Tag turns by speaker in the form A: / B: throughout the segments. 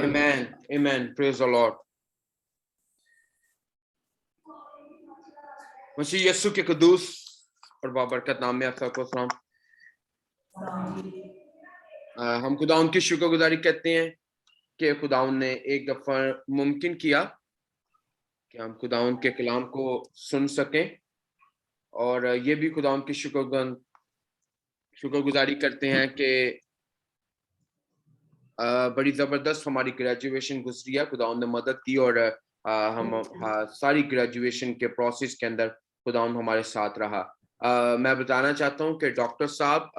A: Amen. Amen. Praise the Lord. मसीह यीशु के कदूस और बाबरकत नाम में आप सबको सलाम। हम खुदाउन की शुक्रगुजारी करते हैं कि खुदाउन ने एक दफा मुमकिन किया कि हम खुदाउन के कलाम को सुन सकें, और ये भी खुदाउन की शुक्रगुजारी करते हैं कि बड़ी जबरदस्त हमारी ग्रेजुएशन गुजरी है। खुदाउन ने मदद की और हम सारी ग्रेजुएशन के प्रोसेस के अंदर खुदाउन हमारे साथ रहा। मैं बताना चाहता हूं कि डॉक्टर साहब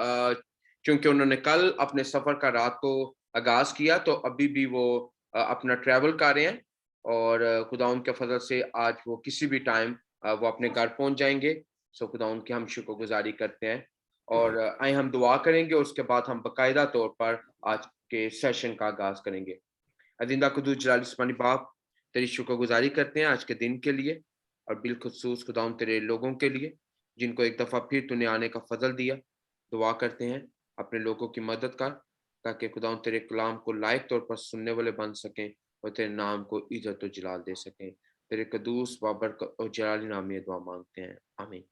A: क्योंकि उन्होंने कल अपने सफर का रात को आगाज किया, तो अभी भी वो अपना ट्रैवल कर रहे हैं और खुदाउन के फजल से आज वो किसी भी टाइम वो अपने घर पहुंच जाएंगे। सो खुदाउन की हम शुक्रगुजारी करते हैं और आए हम दुआ करेंगे, उसके बाद हम बाकायदा तौर पर आज के सेशन का आगाज करेंगे। अजिंदा कुदूस जलाली स्मानी बाप, तेरी शुक्रगुजारी करते हैं आज के दिन के लिए और बिलखुसूस खुदाउन तेरे लोगों के लिए जिनको एक दफा फिर तूने आने का फजल दिया। दुआ करते हैं अपने लोगों की मदद कर ताकि खुदाउन तेरे कलाम को लायक तौर पर सुनने वाले बन सकें और तेरे नाम को इज्जत और जलाल दे सकें। तेरे कदूस बाबर और जलाली नाम में दुआ मांगते हैं, आमीन।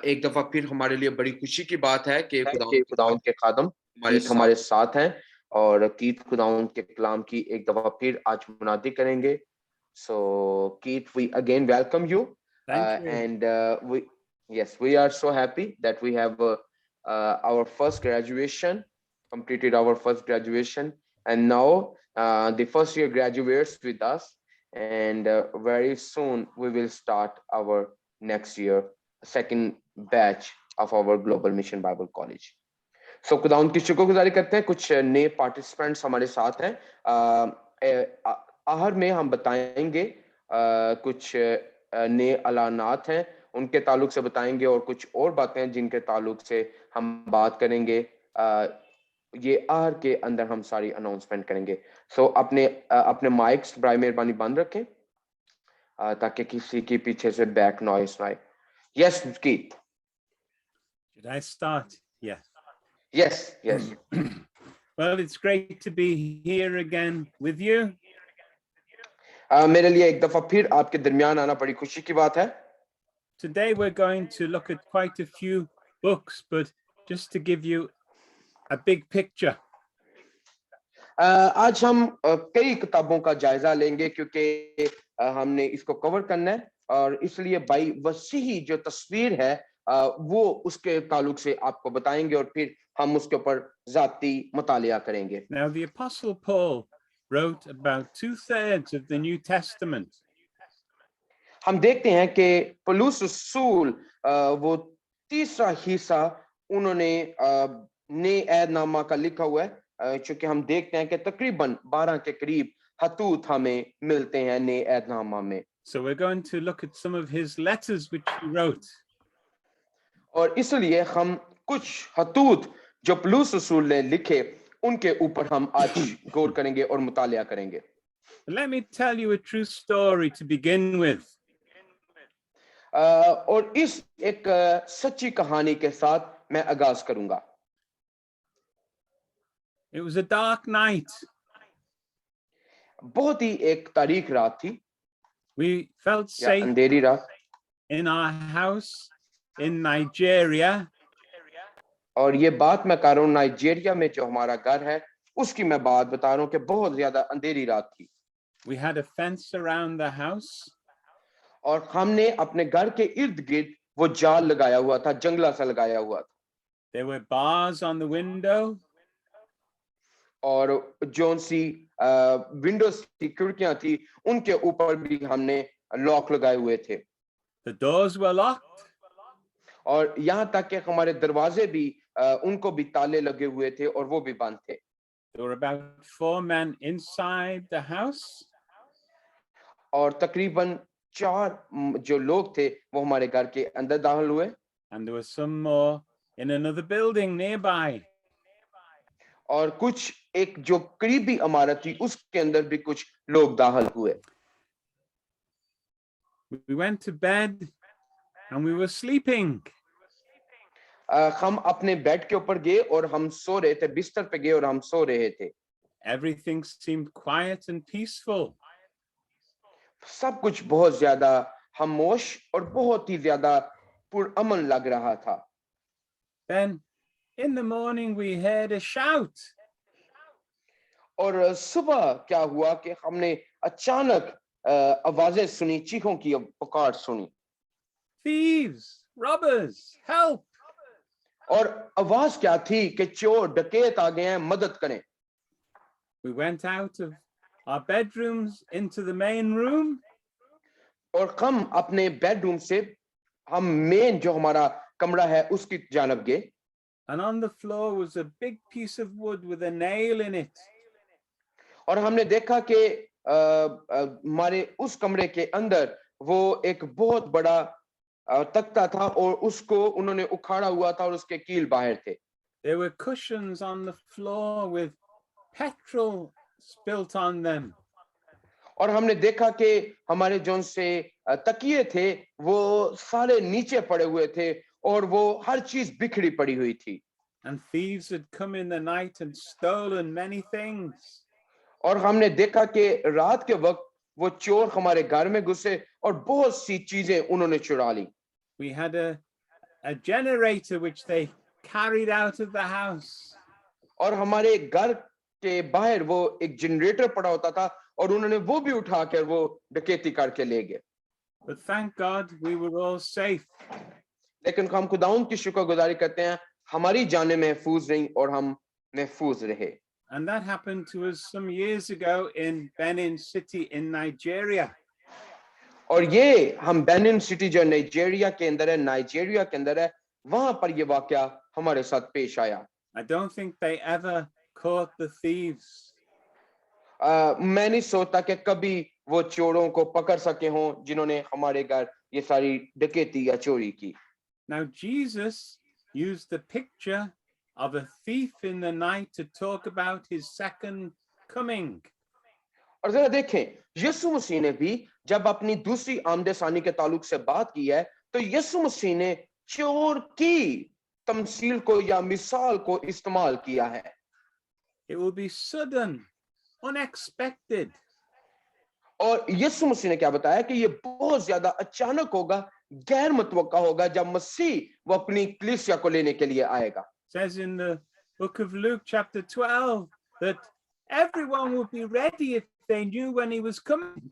A: एक दफा फिर हमारे लिए बड़ी खुशी की बात है कि खुदाउन के खादम कीथ हमारे साथ हैं और कीथ खुदाउन के कलाम की एक दफा फिर आज मुनादी करेंगे। So Keith, we again welcome you.
B: Thank you.
A: And we are so happy that we have our first graduation, completed our first graduation, and now the first year graduates with us, and very soon we will start our next year second batch of our Global Mission Bible College. So खुदाउन की शुक्रगुजारी करते हैं। कुछ नए participants हमारे साथ हैं। आहर में हम बताएंगे कुछ नए अलानात हैं, उनके ताल्लुक से बताएंगे और कुछ और बातें जिनके ताल्लुक से हम बात करेंगे। ये आहर के अंदर हम सारी अनाउंसमेंट करेंगे। सो अपने माइक्स बराए मेहरबानी बंद रखें ताकि किसी के पीछे से बैक नॉइस ना आए। Yes Keith,
B: Should I start? Yes.
A: Yes.
B: Well, it's great to be here again with you.
A: मेरे लिए एक दफा फिर आपके दरमियान आना बड़ी खुशी की बात है।
B: Today we're going to look at quite a few books, but just to give you a big picture.
A: आज हम कई किताबों का जायजा लेंगे क्योंकि हमने इसको कवर करना है और इसलिए भाई वसीही जो तस्वीर है वो उसके ताल्लुक से आपको बताएंगे और फिर हम उसके ऊपर जाती मुतालिया करेंगे।
B: Now the Apostle Paul wrote about 2/3 of the New Testament.
A: हम देखते हैं कि पौलुस रसूल वो तीसरा हिस्सा उन्होंने नए ऐदनामा का लिखा हुआ है, क्योंकि हम देखते हैं कि तकरीबन 12 के करीब हतूत हमें मिलते हैं नए ऐदनामा में।
B: So we're going to look at some of his letters which he wrote.
A: और इसलिए हम कुछ हतूत जो पौलुस रसूल ने लिखे उनके ऊपर हम आज गौर करेंगे और मुतालिया करेंगे।
B: Let me tell you a true story to begin with.
A: और इस एक सच्ची कहानी के साथ मैं आगाज करूंगा।
B: It was a dark night.
A: बहुत ही एक तारीख रात थी।
B: We felt safe
A: अंधेरी रात
B: in our house in Nigeria.
A: और ये बात मैं कर रहा हूँ नाइजीरिया में जो हमारा घर है उसकी मैं बात बता रहा हूँ कि बहुत ज्यादा अंधेरी रात थी।
B: We had a fence around the house.
A: और हमने अपने घर के इर्द गिर्द वो जाल लगाया हुआ था, जंगला सा लगाया हुआ था।
B: There were bars on the window.
A: और जो सी विंडोज की खिड़कियां थी उनके ऊपर भी हमने लॉक लगाए हुए थे।
B: The doors were locked.
A: और यहाँ तक कि हमारे दरवाजे भी उनको भी ताले लगे हुए थे और वो भी बंद थे।
B: There were about 4 men inside the house,
A: और तकरीबन 4 जो लोग थे वो हमारे घर के अंदर दाखिल हुए
B: and there were some more in another building nearby.
A: और कुछ एक जो करीबी इमारत थी उसके अंदर भी कुछ लोग दाखिल हुए।
B: We went to bed and we were sleeping.
A: हम अपने बेड के ऊपर गए और हम सो रहे थे, बिस्तर पे गए और हम सो रहे थे।
B: Everything seemed quiet and peaceful.
A: सब कुछ बहुत ज्यादा खामोश और बहुत ही ज्यादा पुरअमन लग रहा था।
B: Then in the morning we heard a shout.
A: और सुबह क्या हुआ कि हमने अचानक आवाजें सुनी, चीखों की पुकार सुनी।
B: Thieves, robbers, help.
A: और आवाज क्या थी कि चोर डकैत आ गए हैं, मदद करें।
B: We went out of our bedrooms into the main room,
A: और हम अपने बेडरूम से हम मेन जो हमारा कमरा है उसकी जानब गए
B: and on the floor was a big piece of wood with a nail in it.
A: और हमने देखा कि हमारे उस कमरे के अंदर वो एक बहुत बड़ा तख्ता था और उसको उन्होंने उखाड़ा हुआ था और उसके कील बाहर थे।
B: There were cushions on the floor with petrol spilt on them.
A: और हमने देखा कि हमारे जोन से तकिए थे वो सारे नीचे पड़े हुए थे और वो हर चीज बिखरी पड़ी हुई थी।
B: And thieves had come in the night and stolen many things.
A: और हमने देखा कि रात के वक्त वो चोर हमारे घर में घुसे और बहुत सी चीजें उन्होंने चुरा ली।
B: We had a generator which they carried out of the house.
A: और हमारे घर के बाहर वो एक जनरेटर पड़ा होता था और उन्होंने वो भी उठाकर वो डकैती करके ले गए।
B: But thank God we were all safe.
A: लेकिन हम खुदाउन की शुक्रगुजारी करते हैं, हमारी जानें महफूज रहीं और हम महफूज रहे।
B: And that happened to us some years ago in Benin City in Nigeria.
A: और ये हम बेनिन सिटी जो नाइजीरिया के अंदर है, वहां पर ये वाकया हमारे साथ पेश आया।
B: I don't think they ever caught the thieves.
A: मैं नहीं सोचता कि कभी वो चोरों को पकड़ सके हों जिन्होंने हमारे घर ये सारी डकैती या चोरी की।
B: Now Jesus used the picture of a thief in the night to talk about his second coming.
A: और जरा देखें, यीशु मसीह ने भी जब अपनी दूसरी आमदसानी के ताल्लुक से बात की है तो यीशु मसीह ने चोर की तमसील को या मिसाल को इस्तेमाल किया है।
B: It will be sudden, unexpected.
A: और यीशु मसीह ने क्या बताया कि ये बहुत ज्यादा अचानक होगा, गैर मुतवक्का होगा जब मसीह वो अपनी कलीसिया को लेने के लिए आएगा।
B: Says in the book of Luke chapter 12 that everyone would be ready if they knew when he was coming.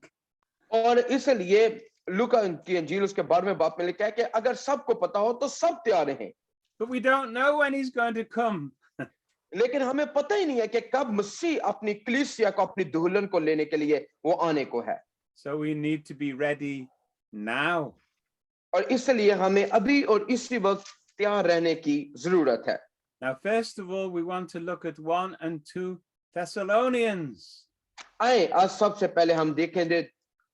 A: और इसलिए लूका की इंजील उसके 12वें बाब में लिखा है कि अगर सबको पता हो तो सब तैयार हैं।
B: But we don't know when he's going to come.
A: लेकिन हमें पता ही नहीं है कि कब मसीह अपनी कलीसिया को, अपनी दुल्हन को लेने के लिए वो आने को है।
B: So we need to be ready now.
A: और इसलिए हमें अभी और इसी वक्त तैयार रहने की जरूरत है।
B: Now, first of all, we want to look at 1 and 2 Thessalonians.
A: आए आज सबसे पहले हम देखेंगे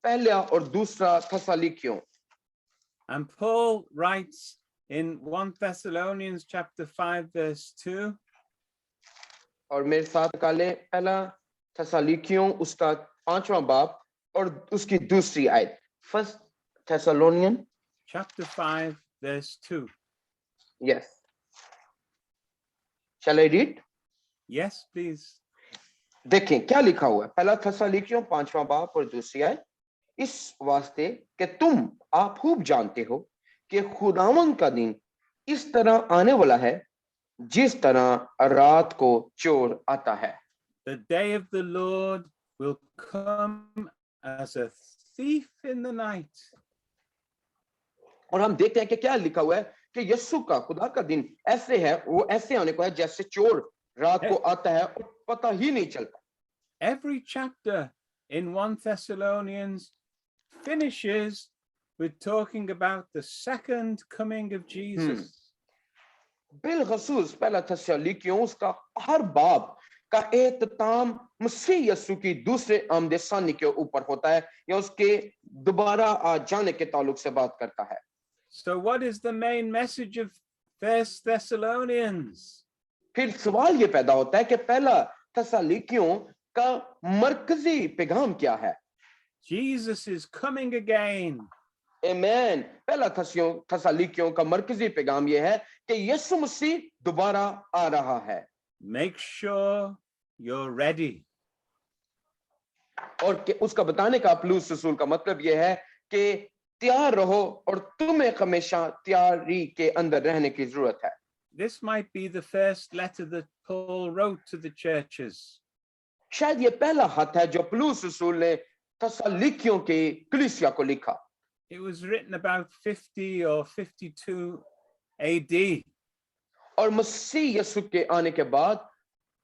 A: पहला और दूसरा थस्सलुनीकियों।
B: And Paul writes in 1 Thessalonians chapter 5 verse 2.
A: और मेरे साथ काले पहला थस्सलुनीकियों उसका 5वां बाब और उसकी दूसरी आयत। First Thessalonian
B: chapter 5 verse 2.
A: Yes. Shall I read?
B: Yes, please.
A: देखें क्या लिखा हुआ है। पहला थस्सलुनीकियों 5वां बाब और दूसरी आयत। इस वास्ते कि तुम आप खूब जानते हो कि खुदावन का दिन इस तरह आने वाला है जिस तरह रात को चोर आता है।
B: The day of the Lord will come as a thief in the night.
A: और हम देखते हैं कि क्या लिखा हुआ है कि यीशु का, खुदा का दिन ऐसे है, वो ऐसे आने को है जैसे चोर रात को आता है और पता ही नहीं चलता।
B: Every chapter in 1 Thessalonians finishes we're talking about the second coming of Jesus.
A: बिलखसूस पहला थस्सलुनीकियों उसका हर बाब का एहतमाम मसीह यीशु की दूसरे आमद सानी के ऊपर होता है या उसके दोबारा आ जाने के ताल्लुक से बात करता है.
B: So what is the main message of First Thessalonians?
A: फिर सवाल ये पैदा होता है कि पहला थस्सलुनीकियों का मरकजी पैगाम क्या है?
B: Jesus is coming again.
A: आमीन. पहला थस्सलुनीकियों का मरकजी पैगाम ये है कि यीशु मसीह दोबारा आ रहा है.
B: Make sure you're ready.
A: और कि उसका बताने का पौलुस रसूल का मतलब यह है कि तैयार रहो और तुम्हें हमेशा तैयारी के अंदर रहने की जरूरत है.
B: This might be the first letter that Paul wrote to the churches.
A: शायद ये पहला खत है जो पौलुस रसूल ने थस्सलुनीकियों के कलीसिया को लिखा.
B: It was written about 50 or 52 AD.
A: और मसीह यीशु के आने के बाद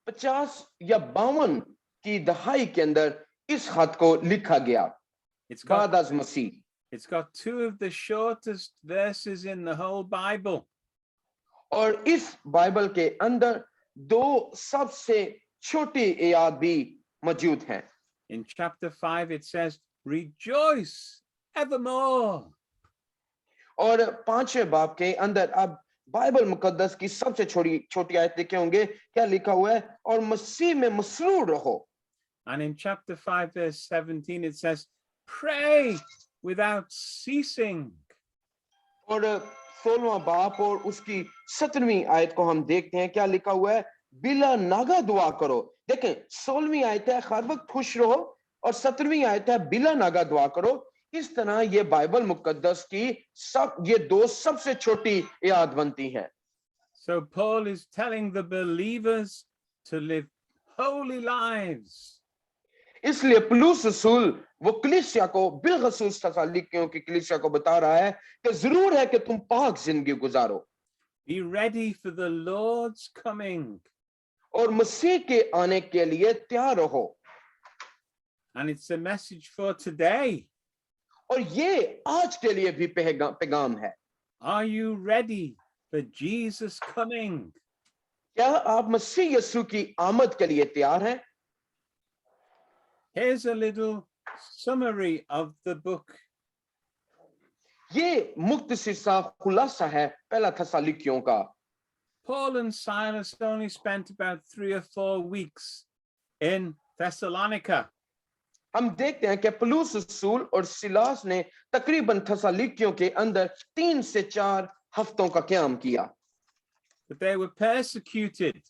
A: 50 या 52 की दहाई के अंदर इस खत को लिखा गया. बाद अज़ मसीह.
B: It's got two of the shortest verses in the whole Bible.
A: और इस बाइबल के अंदर दो सबसे छोटी आयत भी मौजूद हैं.
B: In chapter 5 it says, rejoice evermore.
A: और 5वें बाब के अंदर अब बाइबल मुकद्दस की सबसे छोटी आयत लिखे होंगे. क्या लिखा हुआ है? और मसीह में मसरूर रहो.
B: And in chapter 5 verse 17 it says, pray without ceasing.
A: और 16वां बाब और उसकी 17वीं आयत को हम देखते हैं. क्या लिखा हुआ है? बिला नागा दुआ करो. देखें, 16वीं आयत है हर वक्त खुश रहो और 17वीं आयत है बिला नागा दुआ करो. इस तरह ये बाइबल मुकद्दस की ये दो सबसे छोटी आयत बनती हैं.
B: So Paul is telling the believers to live holy lives.
A: इसलिए पौलुस रसूल वो कलीसिया को बिलखसूस थस्सलुनीकियों की कलीसिया को बता रहा है कि जरूर है कि तुम पाक जिंदगी गुजारो.
B: Be ready for the Lord's coming.
A: और मसीह के आने के लिए तैयार रहो.
B: And it's a message for today.
A: और ये आज के लिए भी पैगाम है.
B: Are you ready for Jesus coming?
A: क्या आप मसीह यीशु की आमद के लिए तैयार हैं?
B: Here's a little summary of the book.
A: ये मुख्तसर सा खुलासा है पहला थस्सलुनीकियों का.
B: Paul and Silas only spent about 3 or 4 weeks in Thessalonica.
A: हम देखते हैं कि पौलुस रसूल और सिलास ने तकरीबन थस्सलुनीकियों के अंदर 3 से 4 हफ्तों का क़याम किया.
B: But they were persecuted.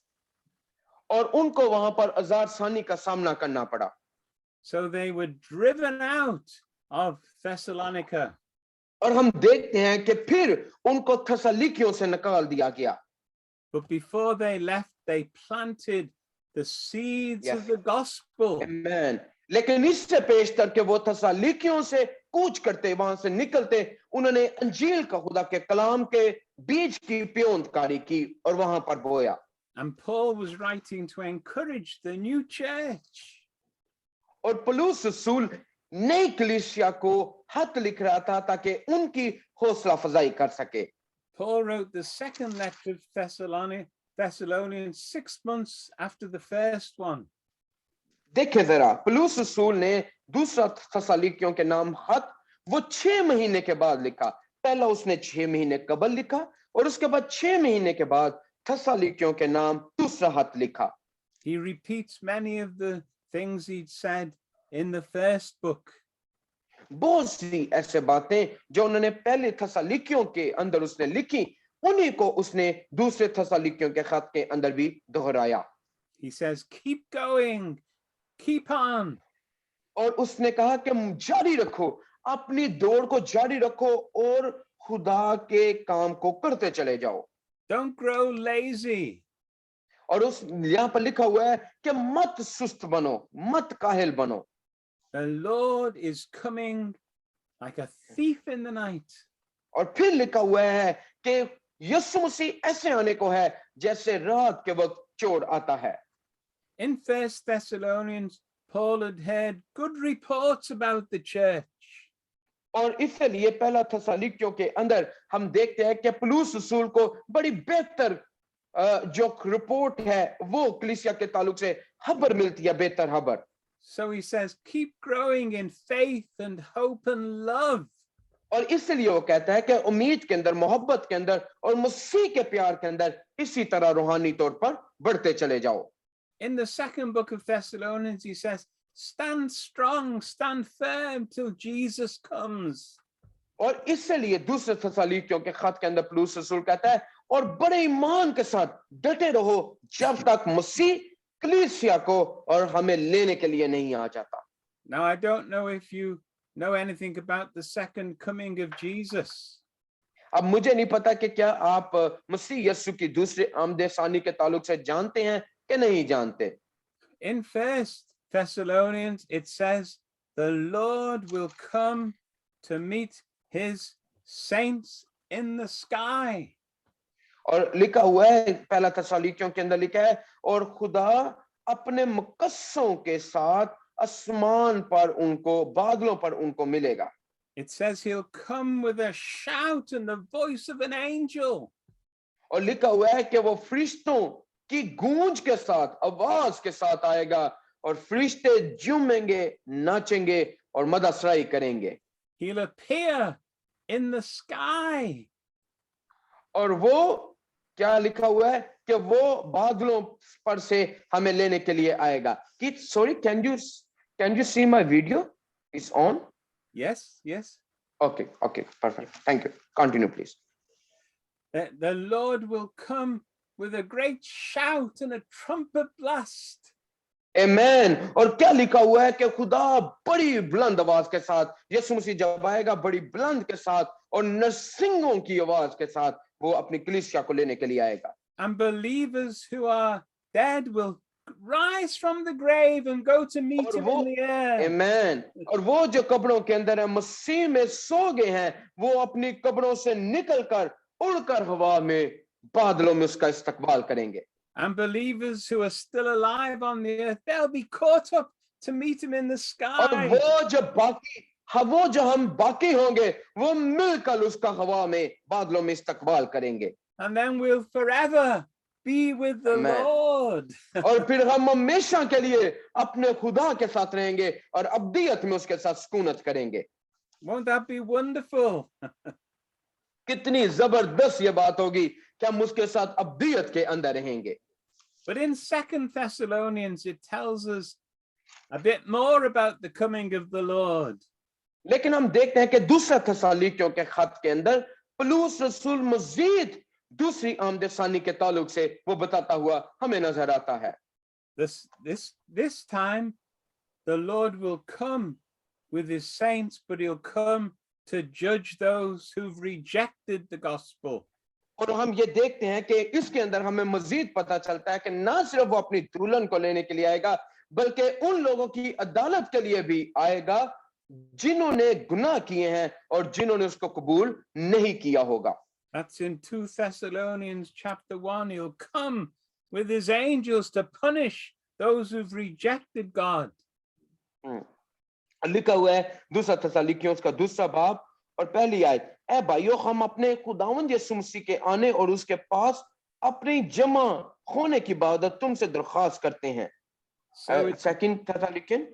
A: और उनको वहां पर अज़ारसानी का सामना करना पड़ा.
B: So they were driven out of Thessalonica.
A: और हम देखते हैं कि फिर उनको थस्सलुनीकियों से निकाल दिया गया.
B: But before they left, they planted the seeds of the gospel.
A: Amen. लेकिन इससे पेश करके वो थस्सलुनीकियों से कूच करते वहां से निकलते उन्होंने अंजील का खुदा के कलाम के बीज की प्योंदकारी की और वहां पर बोया.
B: And Paul was writing to encourage the new church.
A: और पौलुस रसूल नई कलीसिया को खत लिख रहा था ताकि उनकी हौसला अफजाई कर सके.
B: Paul wrote the second letter of Thessalonians 6 months after the first one.
A: देखे जरा, पौलुस रसूल ने दूसरा थस्सलुनीकियों के नाम खत वो 6 महीने के बाद लिखा. पहला उसने 6 महीने कबल लिखा और उसके बाद 6 महीने के बाद थस्सलुनीकियों के नाम दूसरा खत लिखा.
B: He repeats many of the things he'd said in the first book.
A: बहुत सी ऐसे बातें जो उन्होंने पहले थस्सलुनीकियों के अंदर उसने लिखी उन्हीं को उसने दूसरे थस्सलुनीकियों के खत के अंदर भी दोहराया.
B: He says, keep going, keep on.
A: और उसने कहा कि जारी रखो, अपनी दौड़ को जारी रखो और खुदा के काम को करते चले जाओ.
B: Don't grow lazy.
A: और उस यहाँ पर लिखा हुआ है कि मत सुस्त बनो, मत काहिल बनो.
B: The Lord is coming like a thief in the night.
A: और फिर लिखा हुआ है कि यीशु मसीह ऐसे आने को है जैसे रात के वक्त चोर आता है.
B: In First Thessalonians, Paul had heard good reports about the church.
A: और इसलिए पहला थेसलोनिकियों के अंदर हम देखते हैं कि पौलुस रसूल को बड़ी बेहतर जो रिपोर्ट है वो कलीसिया के ताल्लुक से खबर मिलती है, बेहतर खबर।
B: So he says, keep growing in faith and hope and love.
A: और इसलिए वो कहता है कि उम्मीद के अंदर, मोहब्बत के अंदर और मसीह के प्यार के अंदर इसी तरह रूहानी तौर पर बढ़ते चले जाओ।
B: In the second book of Thessalonians, he says, stand strong, stand firm till Jesus comes.
A: और इसलिए दूसरे थेसलोनिकियों के खत के अंदर पौलुस रसूल कहता है, और बड़े ईमान के साथ डटे रहो जब तक मसीह कलीसिया को और हमें लेने के लिए नहीं आ जाता।
B: Now, I don't know if you know anything about the second coming of Jesus.
A: अब मुझे नहीं पता कि क्या आप मसीह यीशु की दूसरी आमद सानी के ताल्लुक से जानते हैं कि नहीं जानते।
B: In First Thessalonians, it says, the Lord will come to meet his saints in the sky.
A: और लिखा हुआ है पहला थेसलोनिकियों के अंदर लिखा है, और खुदा अपने मुकद्दसों के साथ आसमान पर उनको, बादलों पर उनको मिलेगा।
B: It says he'll come with a shout and the voice of an angel.
A: और लिखा हुआ है कि वो फरिश्तों की गूंज के साथ, आवाज के साथ आएगा, और फरिश्ते झूमेंगे, नाचेंगे और मदसराई करेंगे।
B: He'll appear in the sky.
A: और वो क्या लिखा हुआ है कि वो बादलों पर से हमें लेने के लिए आएगा। Sorry, can you see my video? It's on?
B: Yes, yes.
A: Okay, perfect. Thank you. Continue, please.
B: The Lord will come with a great shout and a trumpet blast.
A: Amen. और क्या लिखा हुआ है कि खुदा बड़ी बुलंद आवाज के साथ, यीशु मसीह जब आएगा बड़ी बुलंद के साथ और नरसिंगों की आवाज के साथ वो अपनी कलीसिया को लेने के लिए आएगा।
B: And believers who are dead will rise from the grave and go to meet him in the air.
A: Amen. और वो जो कब्रों के अंदर है, मसीह में सो गए हैं, वो अपनी कब्रों से निकलकर उड़कर हवा में, बादलों में उसका इस्तकबाल करेंगे।
B: And believers who are still alive on the earth, they'll be caught up to meet him in the sky.
A: और वो जो हम बाकी होंगे, वो मिलकर उसका हवा में, बादलों में इस्तकबाल करेंगे।
B: And then we'll forever be with the
A: Amen.
B: Lord.
A: और फिर हम हमेशा के लिए अपने खुदा के साथ रहेंगे और अब्दियत में उसके साथ सुकूनत करेंगे।
B: Won't that be wonderful?
A: कितनी जबरदस्त ये बात होगी कि हम उसके साथ अब्दियत के अंदर रहेंगे।
B: But in 2 Thessalonians, it tells us a bit more about the coming of the Lord.
A: लेकिन हम देखते हैं कि दूसरा थेसलोनिकियों के खत के अंदर पौलुस रसूल मजीद दूसरी आमद सानी के ताल्लुक से वो बताता हुआ हमें नजर आता है।
B: This time, the Lord will come with his saints, but he'll come to judge those who've rejected the gospel.
A: और हम ये देखते हैं कि इसके अंदर हमें मजीद पता चलता है कि ना सिर्फ वो अपनी दुल्हन को लेने के लिए आएगा, बल्कि उन लोगों की अदालत के लिए भी आएगा जिन्होंने गुनाह किए हैं और जिन्होंने उसको कबूल नहीं किया होगा।
B: That's in 2 Thessalonians chapter 1. He'll come with his angels to punish those who've rejected God.
A: लिखा हुआ है दूसरा थेसलोनिकियों का दूसरा बाब और पहली आयत, ऐ भाइयों हम अपने खुदावंद यीशु मसीह के आने और उसके पास अपनी जमा होने की इबादत तुमसे दरख्वास्त करते हैं। Second Thessalonians,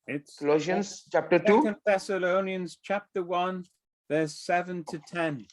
B: it's
A: Colossians chapter 2.
B: 2 Thessalonians chapter 1, verse 7 to 10.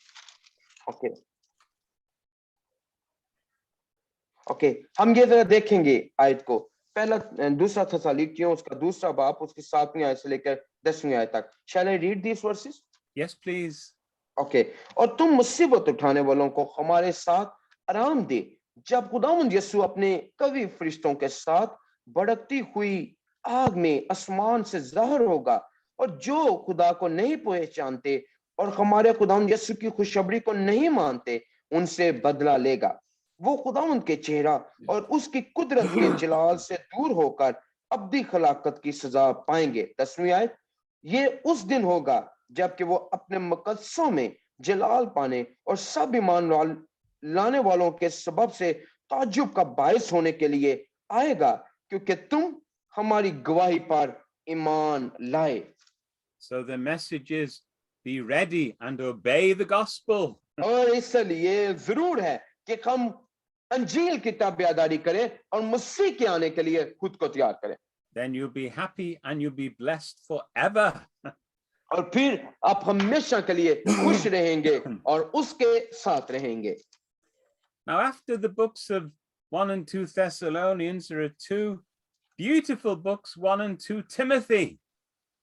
A: Okay, हम ये जरा देखेंगे आयत को। पहला दूसरा थेसलोनिकियों उसका दूसरा बाब उसकी 7वीं आयत से लेकर 10वीं आयत तक। Shall I read these verses?
B: Yes, please.
A: Okay. और तुम मुसीबत उठाने वालों को हमारे साथ आराम दे, जब खुदावंद यीशु अपने कवि फरिश्तों के साथ भड़कती हुई आग में आसमान से ज़ाहिर होगा, और जो खुदा को नहीं पहचानते और हमारे खुदावंद यीशु की खुशखबरी को नहीं मानते, उनसे बदला लेगा। वो खुदावंद के चेहरा और उसकी कुदरत के जलाल से दूर होकर अब्दी खलाकत की सजा पाएंगे। 10वीं आयत, ये उस दिन होगा जबकि वो अपने मुकद्दसों में जलाल पाने और सब ईमान लाने वालों के सबब से ताज्जुब का बायस होने के लिए आएगा, क्योंकि तुम हमारी गवाही पर ईमान लाए।
B: So the message is, be ready and obey the gospel.
C: और इसलिए जरूर है कि हम अंजील की ताबेदारी करें और मसीह के आने के लिए खुद को तैयार करें.
B: Then you'll be happy and you'll be blessed forever.
C: और फिर आप हमेशा के लिए खुश रहेंगे और उसके साथ रहेंगे.
B: Now, after the books of 1 and 2 Thessalonians, there are two beautiful books, 1 and 2 Timothy.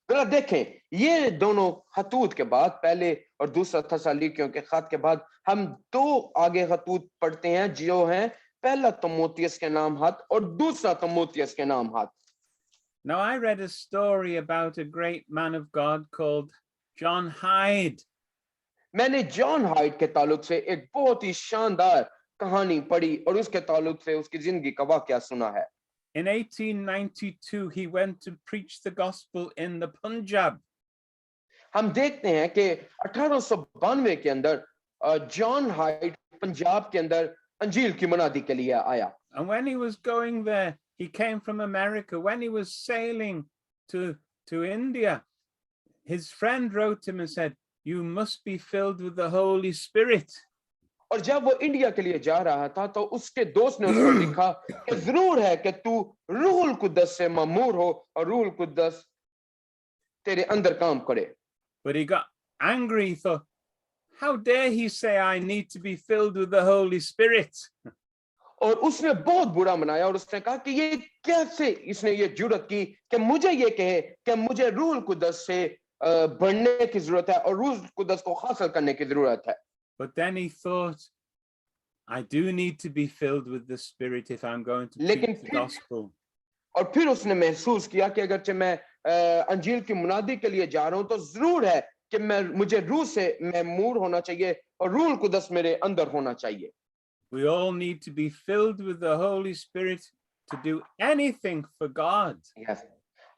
C: जरा देखें, ये दोनों खतूत के बाद, पहले और दूसरा थस्सलुनीकियों के खत के बाद, हम दो आगे खतूत पढ़ते हैं जो हैं पहला तीमुथियुस के नाम हाथ और दूसरा तीमुथियुस के नाम हाथ.
B: Now, I read a story about a great man of God called John Hyde.
C: मैंने जॉन हाइड के ताल्लुक से एक बहुत ही शानदार कहानी पढ़ी और उसके ताल्लुक से उसकी जिंदगी का वाकया सुना है.
B: In 1892, he went to preach the gospel in the Punjab.
C: हम देखते हैं कि 1892 के अंदर जॉन हाइड पंजाब के अंदर अंजील की मनादी के लिए आया.
B: And when he was going there, he came from America. When he was sailing to India, his friend wrote him and said, you must be filled with the Holy Spirit.
C: और जब वो India के लिए जा रहा था तो उसके दोस्त ने उसको लिखा कि जरूर है कि तू रूहुल कुद्दस से मामूर हो और रूहुल कुद्दस तेरे अंदर काम करे.
B: But he got angry. He thought, how dare he say I need to be filled with the Holy Spirit?
C: और उसने बहुत बुरा मनाया और उसने कहा कि ये कैसे इसने ये जुर्रत की कि मुझे ये कहे कि मुझे रूहुल कुद्दस से बढ़ने की जरूरत है और रूहुल कुद्दस को हासिल करने की जरूरत है.
B: But then he thought, I do need to be filled with the Spirit if I'm going to preach the gospel.
C: और फिर उसने महसूस किया कि अगरचे मैं अंजील की मुनादी के लिए जा रहा हूं तो जरूर है कि मुझे रूह से महमूर होना चाहिए और रूहुल कुद्दस मेरे अंदर होना चाहिए.
B: We all need to be filled with the Holy Spirit to do anything for God.
C: Yes.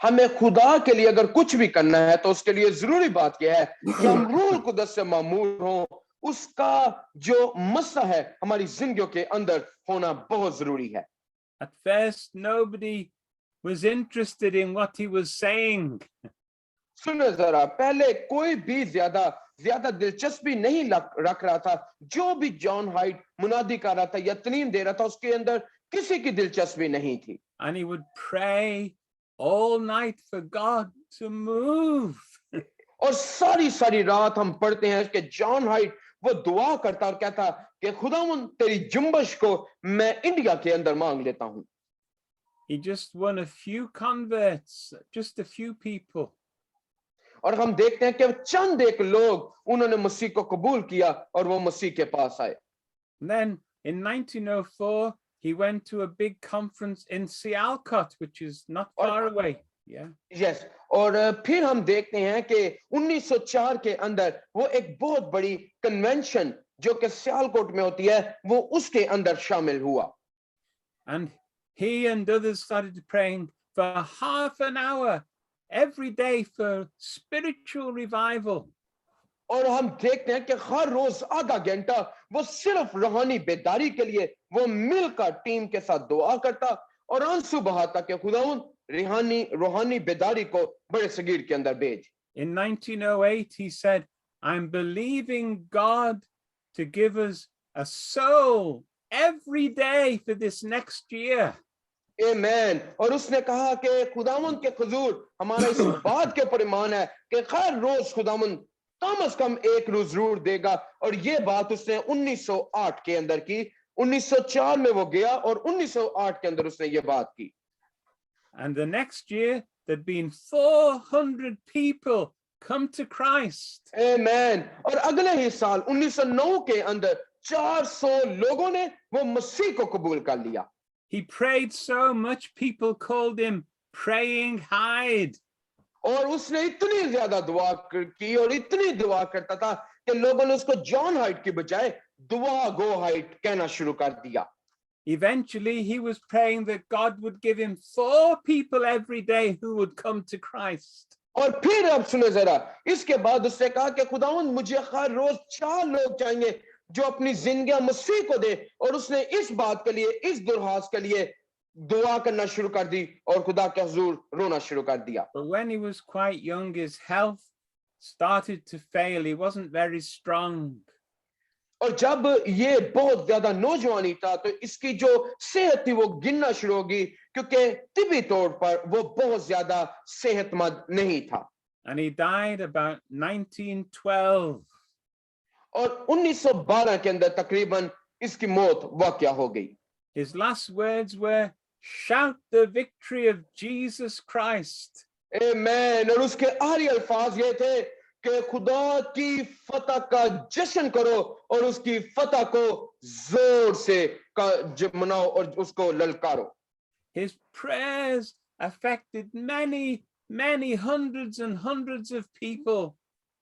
C: हमें खुदा के लिए अगर कुछ भी करना है तो उसके लिए जरूरी बात यह है कि हम रूहुल कुद्दस से मामूर हों. उसका जो मसला है हमारी जिंदगियों के अंदर होना बहुत जरूरी है.
B: At first, nobody was interested in what he was saying.
C: सुनो जरा, पहले कोई भी ज्यादा दिलचस्पी नहीं रख रहा था. जो भी जॉन हाइड मुनादी कर रहा था या तलीम दे रहा था उसके अंदर किसी की दिलचस्पी नहीं थी.
B: And he would pray all night for God to move.
C: और सारी रात हम पढ़ते हैं कि जॉन हाइड वो दुआ करता और कहता कि खुदावन तेरी जुम्बश को मैं इंडिया के अंदर मांग लेता हूं.
B: He just won a few converts, just a few people.
C: और हम देखते हैं कि चंद एक लोग उन्होंने मसीह को कबूल किया और वो मसीह के पास आए.
B: Then in 1904, he went to a big conference in Sialkot, which is not far away. Yeah.
C: Yes. और फिर हम देखते हैं कि 1904 के अंदर वो एक बहुत बड़ी कन्वेंशन जो कि सियालकोट में होती है वो उसके अंदर शामिल हुआ.
B: And he and others started praying for half an hour every day for spiritual revival.
C: और हम देखते हैं कि हर रोज आधा घंटा वो सिर्फ रूहानी बेदारी के लिए वो मिलकर टीम के साथ दुआ करता और आंसू बहाता कि खुदावंद रूहानी बेदारी को बड़े सगीर के अंदर भेज.
B: In 1908, he said, I'm believing God to give us a soul every day for this next year.
C: Amen. और उसने कहा कि खुदावंद के हुजूर हमारा इस बात के ऊपर ईमान है कि हर रोज खुदावंद कम से कम एक रोज जरूर देगा. और ये बात उसने 1908 के अंदर की. 1904 में वो गया और 1908 के अंदर उसने ये बात की.
B: And the next year, there'd been 400 people come to Christ.
C: Amen. और अगले ही साल 1909 के अंदर 400 लोगों ने वो मसीह को कबूल कर लिया.
B: He prayed so much, people called him Praying Hyde.
C: और उसने इतनी ज्यादा दुआ की और इतनी दुआ करता था कि लोगों ने उसको जॉन हाइड की बजाय दुआ गो हाइड कहना शुरू कर दिया.
B: Eventually, he was praying that God would give him 4 people every day who would come to Christ.
C: और फिर अब सुने जरा, इसके बाद उसने कहा कि खुदावंद मुझे हर रोज 4 लोग चाहिए जो अपनी जिंदगी मसीह को दे. और उसने इस बात के लिए, इस दुर्हास के लिए दुआ करना शुरू कर दी और खुदा के हुजूर रोना शुरू कर दिया.
B: But when he was quite young, his health started to fail. He wasn't very strong.
C: और जब ये बहुत ज्यादा नौजवानी था तो इसकी जो सेहत थी वो गिरना शुरू होगी क्योंकि तिबी तौर पर वो बहुत ज्यादा सेहतमंद नहीं था
B: And he died about 1912.
C: और 1912 के अंदर तकरीबन इसकी मौत वाक़या हो गई
B: His last words were, "Shout the victory of Jesus Christ."
C: आमीन और उसके आखिरी अल्फाज ये थे कि खुदा की फतह का जश्न करो और उसकी फतह को जोर से मनाओ और उसको ललकारो
B: His prayers affected many hundreds and hundreds of people.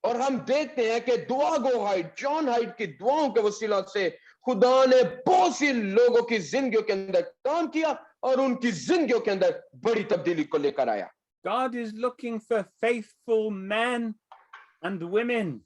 C: और हम देखते हैं कि दुआ गो हाइट जॉन हाइट की दुआओं के वसीला से खुदा ने बहुत सी लोगों की जिंदगियों के अंदर काम किया और उनकी जिंदगियों के अंदर बड़ी तब्दीली को लेकर आया
B: God is looking for faithful men and women.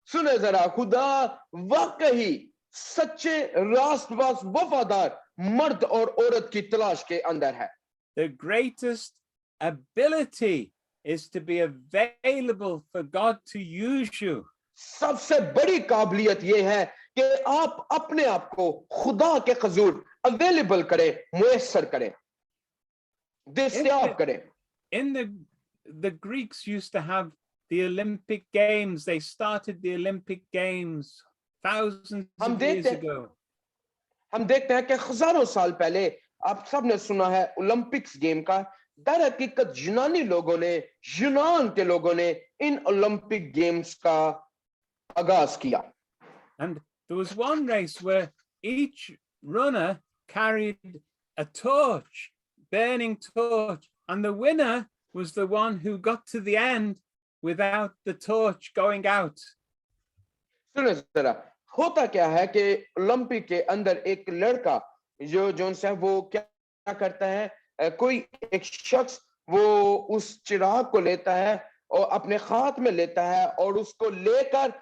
C: सुने जरा खुदा वाकई सच्चे रास्तबाज वफादार मर्द और औरत की तलाश के अंदर है
B: The greatest ability is to be available for God to use you.
C: सबसे बड़ी काबिलियत यह है कि आप अपने आप को खुदा के हुजूर अवेलेबल करें मुयस्सर करें दस्तयाब करें
B: In the Greeks used to have the Olympic Games. They started the Olympic Games thousands of years ago.
C: हम देखते हैं कि हजारों साल पहले आप सब ने सुना है ओलंपिक्स गेम का दर हकीकत यूनानी लोगों ने यूनान के लोगों ने इन ओलंपिक गेम्स का आगाज किया
B: And there was one race where each runner carried a torch, burning torch, and the winner was the one who got to the end without the torch going out.
C: सुनो जरा होता क्या है कि Olympic के अंदर एक लड़का जो से वो क्या करता है कोई एक शख्स वो उस चिराग को लेता है और अपने हाथ में लेता है और उसको लेकर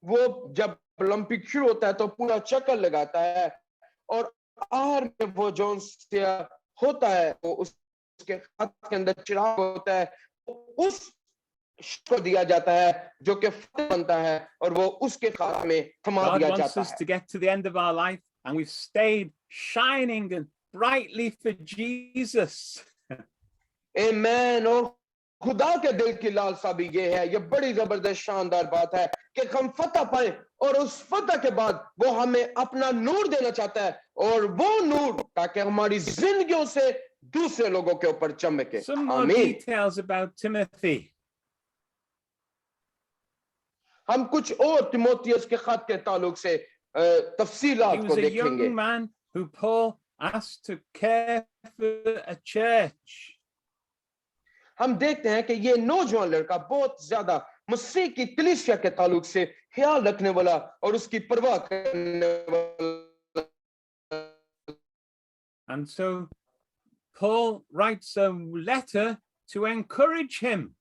C: वो जब ओलंपिक शुरू होता है तो पूरा चक्कर लगाता है और आखिर में वो जो होता है वो उसके हाथ के अंदर चिराग होता है उस को दिया जाता है जो कि फतेह बनता है और वो उसके हाथ में थमा दिया जाता है. God wants
B: us to get to the end of our life and we've stayed shining and brightly for Jesus.
C: Amen. और खुदा के दिल की लालसा भी ये है ये बड़ी जबरदस्त शानदार बात है कि हम फतह पाएं और उस फतह के बाद वो हमें अपना नूर देना चाहता है और वो नूर ताकि हमारी जिंदगियों से दूसरे लोगों के ऊपर चमके.
B: Some more details about Timothy.
C: हम कुछ और तिमोथियस के खत के ताल्लुक से तफसीलात को देखेंगे.
B: He was a young man who Paul asked to care for a church.
C: हम देखते हैं कि ये नौजवान लड़का बहुत ज्यादा मसीह की कलीसिया के ताल्लुक से ख्याल रखने वाला और उसकी परवाह करने वाला.
B: And so Paul writes a letter to encourage him.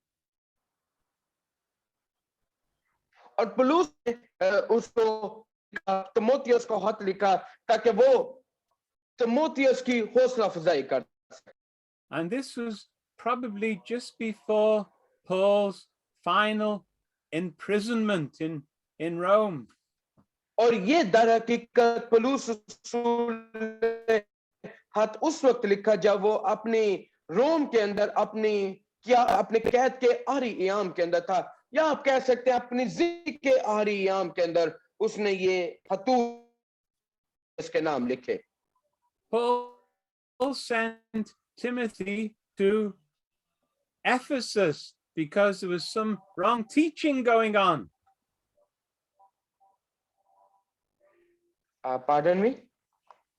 C: और पौलुस ने उसको तिमोथियस को खत लिखा ताकि वो तिमोथियस की हौसला अफजाई कर सके.
B: And this was probably just before Paul's final imprisonment in Rome.
C: और ये दर हकीकत पौलुस ने खत उस वक्त लिखा जब वो अपनी रोम के अंदर अपने कैद के आखिरी अयाम के अंदर था या आप कह सकते हैं अपनी जिंदगी के आखिरी अयाम के अंदर उसने ये खतूत इसके नाम लिखे.
B: Paul sent Timothy to Ephesus because there was some wrong teaching going on.
C: Pardon me?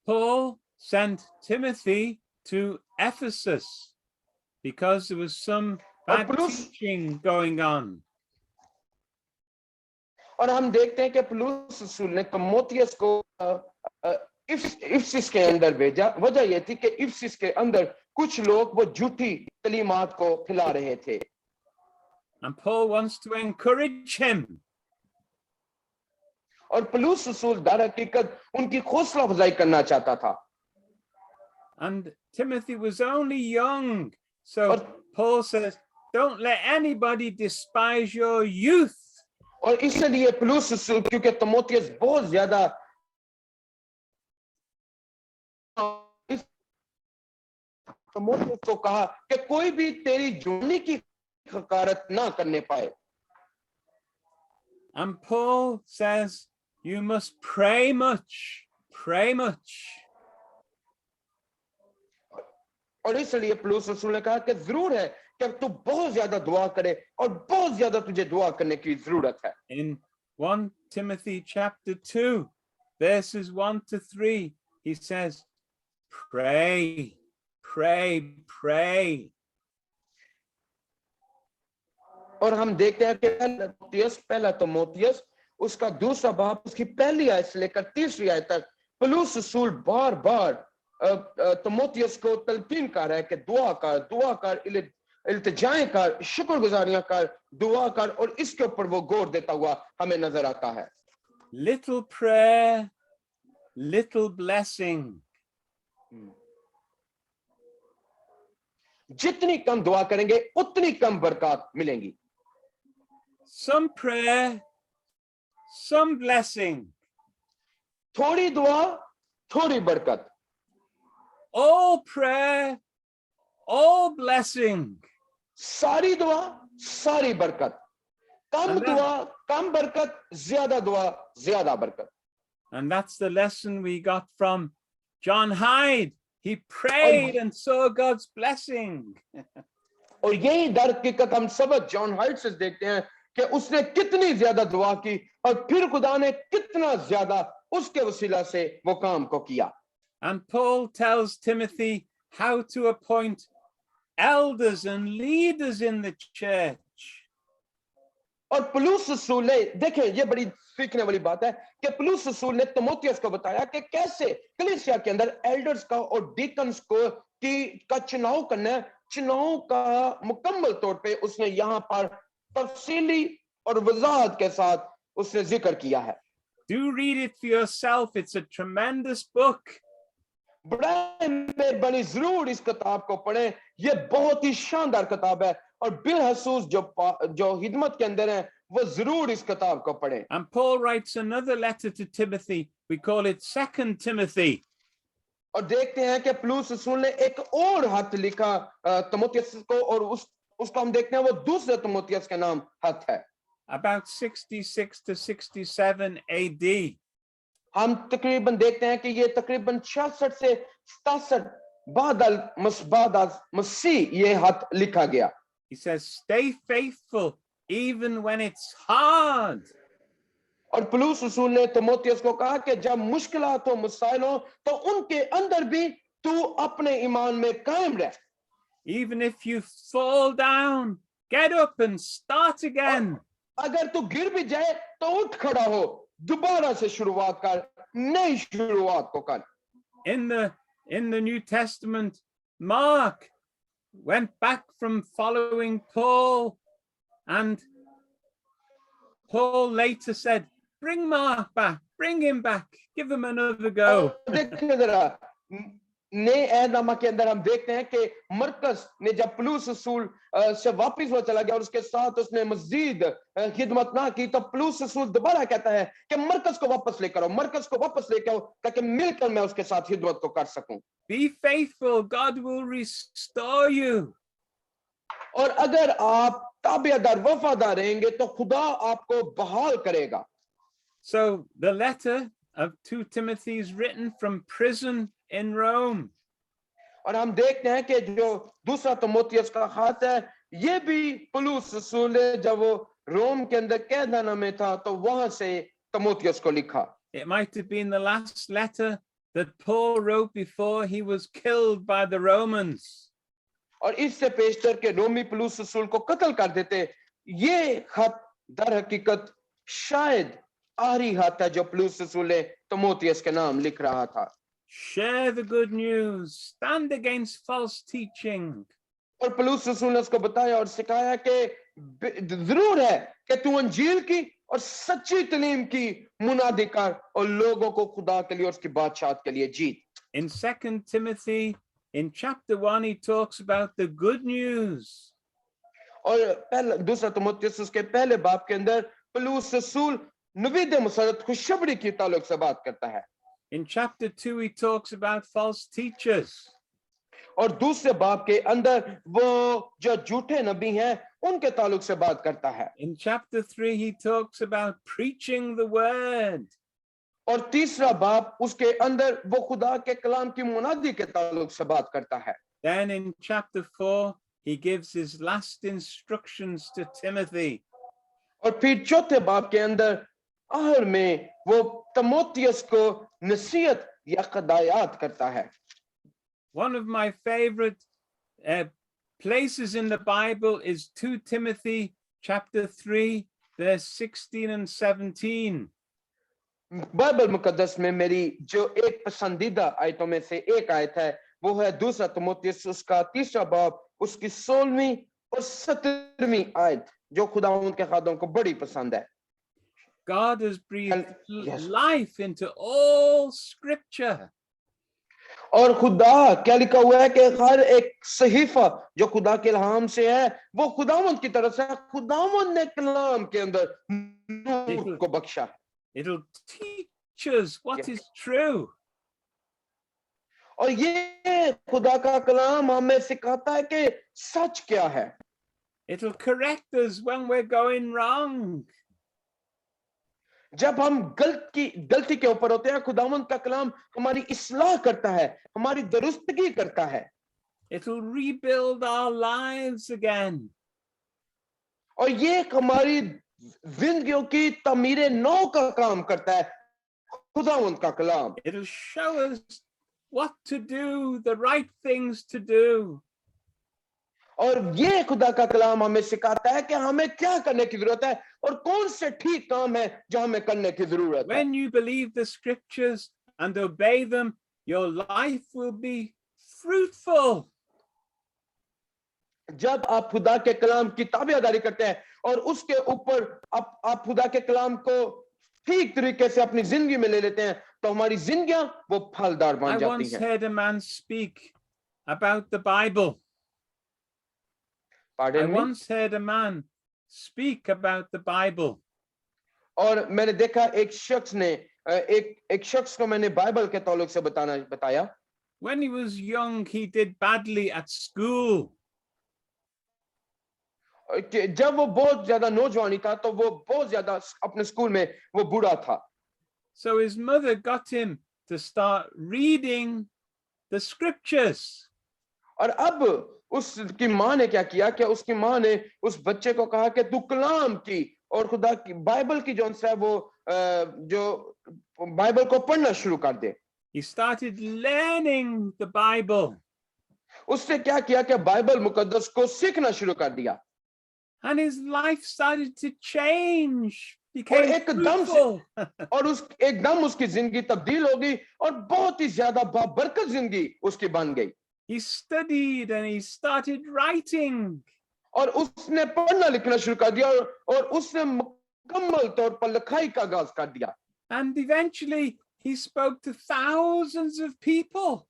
B: Paul sent Timothy to Ephesus because there was some bad teaching going on.
C: और हम देखते हैं कि पौलुस रसूल ने तिमोथियस को इफिसस के अंदर भेजा. वजह यह थी कि इफिसस के अंदर कुछ लोग वो झूठी तालीमात को फैला रहे थे.
B: And Paul wants to encourage him.
C: और पौलुस रसूल दर हकीकत उनकी हौसला अफजाई करना चाहता था.
B: And Timothy was only young, so Paul says, don't let anybody despise your youth.
C: और इसलिए पौलुस रसूल क्योंकि तीमुथियुस बहुत ज्यादा तीमुथियुस को कहा कि कोई भी तेरी जवानी की हकारत ना करने पाए.
B: And Paul says, you must pray much, pray much.
C: और इसलिए पौलुस रसूल ने कहा कि जरूर है कि तू बहुत ज्यादा दुआ करे और बहुत ज्यादा तुझे दुआ करने की जरूरत है.
B: In 1 Timothy chapter 2, verses 1 to 3, he says, pray, pray, pray.
C: और हम देखते हैं कि पहला तीमुथियुस उसका दूसरा बाब उसकी पहली आयत से लेकर तीसरी आयत तक पौलुस रसूल बार बार तीमुथियुस को तलकीन कर रहा है कि दुआ कर इल्तिजाएं कर शुक्रगुजारियां कर दुआ कर और इसके ऊपर वो गौर देता हुआ हमें नजर आता है.
B: Little prayer, little blessing.
C: जितनी कम दुआ करेंगे उतनी कम बरकत मिलेंगी.
B: Some prayer, some blessing.
C: थोड़ी दुआ थोड़ी बरकत.
B: All prayer, all blessing.
C: सारी दुआ सारी बरकत. कम दुआ कम बरकत, ज्यादा दुआ ज्यादा बरकत.
B: And that's the lesson we got from John Hyde. He prayed and saw God's blessing.
C: और यही दर हकीकत हम सबक जॉन हाइट से देखते हैं कि उसने कितनी ज्यादा दुआ की और फिर खुदा ने कितना ज्यादा उसके वसीला से वो काम को किया.
B: And Paul tells Timothy how to appoint elders and leaders in the church.
C: और पौलुस रसूल ने देखें ये बड़ी सीखने वाली बात है कि पौलुस रसूल ने तीमुथियुस को बताया कि कैसे कलीसिया के अंदर एल्डर्स का और डीकन्स का चुनाव करना है. चुनाव का मुकम्मल तौर पे उसने यहाँ पर तफसीली और वजाहत के साथ उसने जिक्र किया है.
B: Do read it for yourself. It's a tremendous book.
C: बड़ा मेहरबानी जरूर इस किताब को पढ़ें. ये बहुत ही शानदार किताब है और बिलहसूस जो हिदमत के अंदर है वो जरूर इस किताब को पढ़ें.
B: And Paul writes another letter to Timothy. We call it 2 Timothy.
C: और देखते हैं कि पौलुस रसूल ने एक और खत लिखा तीमुथियुस को और उसको हम देखते हैं वो दूसरे तीमुथियुस के नाम खत है.
B: About 66 to 67 AD.
C: हम तकरीबन देखते हैं कि ये तकरीबन 66 से 67 बाद मसीह ये खत लिखा गया.
B: He says, stay faithful even when it's hard.
C: और पौलुस रसूल ने तीमुथियुस को कहा कि जब मुश्किलात हो मसाइल हो तो उनके अंदर भी तू अपने ईमान में कायम रह.
B: Even if you fall down, get up and start again.
C: अगर तू गिर भी जाए तो उठ खड़ा हो, दोबारा से शुरुआत कर, नई शुरुआत को कर.
B: In the New Testament, Mark went back from following Paul, and Paul later said, bring Mark back, bring him back, give him another go.
C: देखिए जरा नए अहदनामा के अंदर हम देखते हैं कि मरकस ने जब पौलुस रसूल से वापस वो चला गया और उसके साथ उसने मजीद खिदमत ना की तो पौलुस रसूल दोबारा कहता है कि मरकस को वापस लेकर आओ, मरकस को वापस लेकर आओ ताकि मिलकर मैं उसके साथ खिदमत को कर सकूं.
B: Be faithful, God will restore you.
C: और अगर आप ताबेदार वफादार रहेंगे तो खुदा आपको बहाल करेगा.
B: So the letter of 2 Timothy is written from prison in Rome.
C: और हम देखते हैं कि जो दूसरा तीमुथियुस का खत है ये भी पौलुस रसूल ने जब वो रोम के अंदर कैदखाना में था तो वहां से तीमुथियुस को लिखा.
B: It might have been the last letter that Paul wrote before he was killed by the Romans.
C: और इससे पेशतर के रोमी पौलुस रसूल को कत्ल कर देते. ये खत दर हकीकत शायद आखिरी खत है जो पौलुस रसूल ने तीमुथियुस के नाम लिख रहा था.
B: Share the good news, stand against false teaching.
C: और पौलुस रसूल ने उसको बताया और सिखाया कि जरूर है कि तू अंजील की और सच्ची तालीम की मुनादी कर और लोगों को खुदा के लिए और उसकी बादशाहत के लिए जीत.
B: In 2 Timothy, in chapter 1, he talks about the good news.
C: और पहला दूसरा तिमुथियुस उसके पहले बाब के अंदर पौलुस रसूल नवीद मुसरत खुशखबरी की ताल्लुक से बात करता है।
B: In chapter 2, he talks about false teachers.
C: और दूसरे बाब के अंदर वो जो झूठे नबी हैं उनके ताल्लुक से बात करता है।
B: In chapter 3, he talks about preaching the word.
C: और तीसरा बाब उसके अंदर वो खुदा के कलाम की मुनादी के ताल्लुक से बात करता है।
B: Then in chapter 4, he gives his last instructions to Timothy.
C: और फिर चौथे बाब के अंदर आखिर में वो तिमुथियुस को नसीहत या हिदायत करता है।
B: One of my favorite places in the Bible is 2 Timothy chapter 3, verse 16 and 17.
C: Bible मुकद्दस में मेरी जो एक पसंदीदा आयतों में से एक आयत है वो है दूसरा तिमुथियुस उसका तीसरा बाब उसकी 16वीं और 17वीं आयत जो खुदा उनके खादों को बड़ी पसंद है।
B: God has breathed
C: Yes.
B: life into all scripture.
C: और खुदा क्या लिखा हुआ है कि हर एक सहीफा जो खुदा के इल्हाम से है वो खुदावंद की तरफ से खुदावंद ने कलाम के अंदर नूर को बख्शा।
B: It'll teach us what
C: Yes.
B: is true.
C: और ये खुदा का कलाम हमें सिखाता है कि सच क्या है।
B: It'll correct us when we're going wrong.
C: जब हम गलती के ऊपर होते हैं खुदावंद का कलाम हमारी इस्लाह करता है हमारी दुरुस्तगी करता है।
B: It'll rebuild our lives again.
C: और ये हमारी जिंदगियों की तमीरे नौ का काम करता है खुदावंद का कलाम।
B: It'll show us what to do, the right things to do.
C: और ये खुदा का कलाम हमें सिखाता है कि हमें क्या करने की जरूरत है और कौन से ठीक काम है जो हमें करने की जरूरत है।
B: When you believe the scriptures and obey them, your life will be fruitful.
C: जब आप खुदा के कलाम की ताबेदारी करते हैं और उसके ऊपर आप खुदा के कलाम को ठीक तरीके से अपनी जिंदगी में ले लेते हैं तो हमारी जिंदगियां वो फलदार बन
B: I
C: जाती
B: once
C: हैं।
B: heard a man speak about the Bible. I
C: Pardon me?
B: once heard a man speak about the Bible.
C: और मैंने देखा एक शख्स ने एक शख्स को मैंने बाइबल के ताल्लुक से बताया।
B: When he was young, he did badly at school.
C: जब वो बहुत ज्यादा नौजवानी था तो वो बहुत ज्यादा अपने स्कूल में वो बुरा था।
B: So his mother got him to start reading the scriptures.
C: और अब उसकी माँ ने क्या किया कि उसकी माँ ने उस बच्चे को कहा कि तू कलाम की और खुदा की बाइबल की जो है वो जो बाइबल को पढ़ना शुरू कर दे।
B: He started learning the Bible.
C: उसने क्या किया कि बाइबल मुकद्दस को सीखना शुरू कर दिया।
B: And his life started to change.
C: और
B: Became
C: एकदम
B: fruitful.
C: और एकदम उसकी जिंदगी तब्दील हो गई और बहुत ही ज्यादा बाबरकत जिंदगी उसकी बन गई।
B: He studied and he started writing.
C: और उसने पढ़ना लिखना शुरू कर दिया और उसने मुकम्मल तौर पर लिखाई का आगाज कर दिया।
B: And eventually he spoke to thousands of people.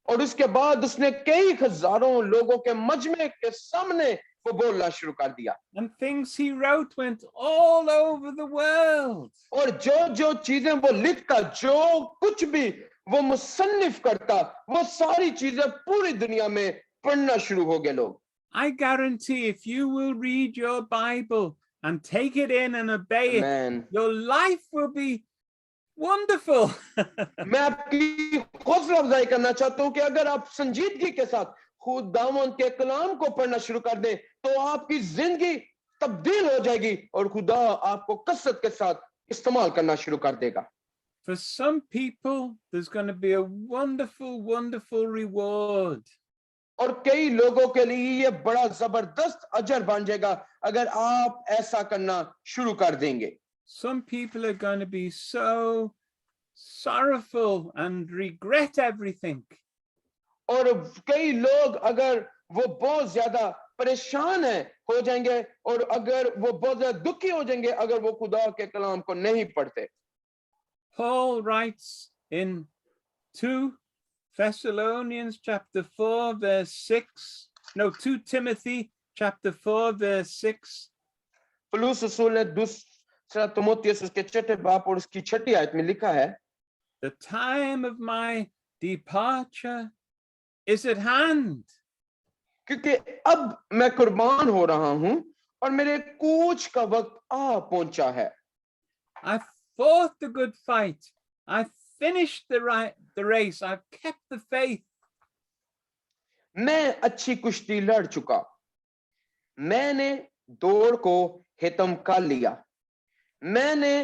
C: और उसके बाद उसने कई हजारों लोगों के मजमे के सामने वो बोलना शुरू कर दिया।
B: And things he wrote went all over the world.
C: और जो चीजें वो लिखता जो कुछ भी वो मुसन्निफ करता वो सारी चीजें पूरी दुनिया में पढ़ना शुरू हो गए लोग।
B: I guarantee if you will read your Bible and take it in and obey
C: Amen.
B: it, your life will be wonderful.
C: मैं आपकी हौसला अफजाई करना चाहता हूं कि अगर आप संजीदगी के साथ खुदावंद के कलाम को पढ़ना शुरू कर दें तो आपकी जिंदगी तब्दील हो जाएगी और खुदा आपको कसरत के साथ इस्तेमाल करना शुरू कर देगा।
B: For some people, there's going to be a wonderful, wonderful reward.
C: और कई लोगों के लिए ये बड़ा जबरदस्त अजर बन जाएगा अगर आप ऐसा करना शुरू कर देंगे।
B: Some people are going to be so sorrowful and regret everything.
C: और कई लोग अगर वो बहुत ज्यादा परेशान है हो जाएंगे और अगर वो बहुत ज्यादा दुखी हो जाएंगे अगर वो खुदा के कलाम को नहीं पढ़ते।
B: Paul writes in 2 Thessalonians chapter 4 verse 6, no, 2 Timothy chapter 4, verse 6.
C: पौलुस रसूल ने दूसरा तिमोथियुस उसके छठे बाब और उसकी छठी आयत में लिखा है,
B: The time of my departure is at hand.
C: क्योंकि अब मैं कुर्बान हो रहा हूं और मेरे कूच का वक्त आ पहुंचा है।
B: I've fought the good fight. I've finished the race. I've kept the faith.
C: मैं अच्छी कुश्ती लड़ चुका, मैंने दौड़ को खत्म कर लिया, मैंने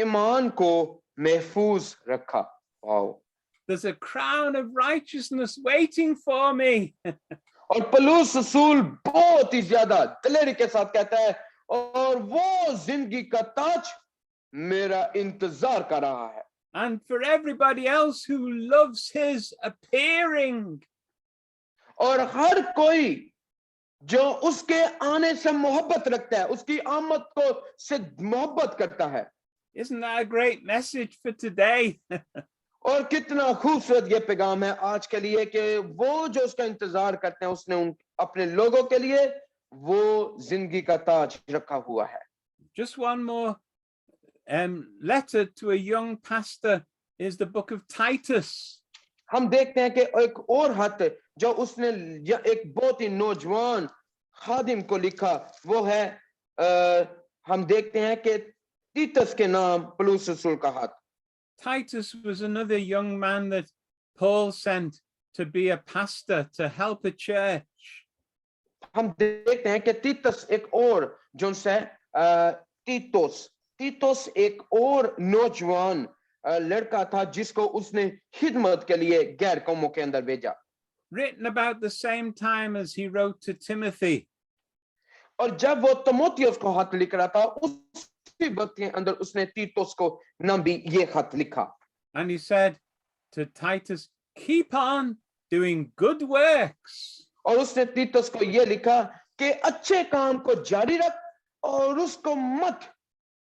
C: ईमान को महफूज रखा। Wow!
B: There's a crown of righteousness waiting for me.
C: और पौलुस रसूल बहुत ही ज्यादा दिलेरी के साथ कहता है, और वो जिंदगी का ताज मेरा इंतजार कर रहा है।
B: And for everybody else who loves his appearing.
C: और हर कोई जो उसके आने से मोहब्बत रखता है, उसकी आमद को से मोहब्बत करता है।
B: Isn't that a great message for today?
C: और कितना खूबसूरत ये पैगाम है आज के लिए कि वो जो उसका इंतजार करते हैं, उसने उन अपने लोगों के लिए वो जिंदगी का ताज रखा हुआ है।
B: Just one more letter to a young pastor is the book of Titus.
C: हम देखते हैं कि एक और खत जो उसने एक बहुत ही नौजवान खादिम को लिखा, वो है हम देखते हैं कि तीतस के नाम पौलुस रसूल का खत।
B: Titus was another young man that Paul sent to be a pastor to help a church.
C: हम देखते हैं कि तीतस एक और जो से तीतोस एक और नौजवान लड़का था जिसको उसने खिदमत के लिए गैर कौमों के अंदर भेजा।
B: Written about the same time as he wrote to Timothy.
C: और जब वो तिमोथियुस को खत लिख रहा था, उसी वक्त के अंदर उसने तीतुस को नाम भी ये खत लिखा।
B: And he said to Titus, keep on doing good works.
C: और उसने तीतुस को ये लिखा कि अच्छे काम को जारी रख और उसको मत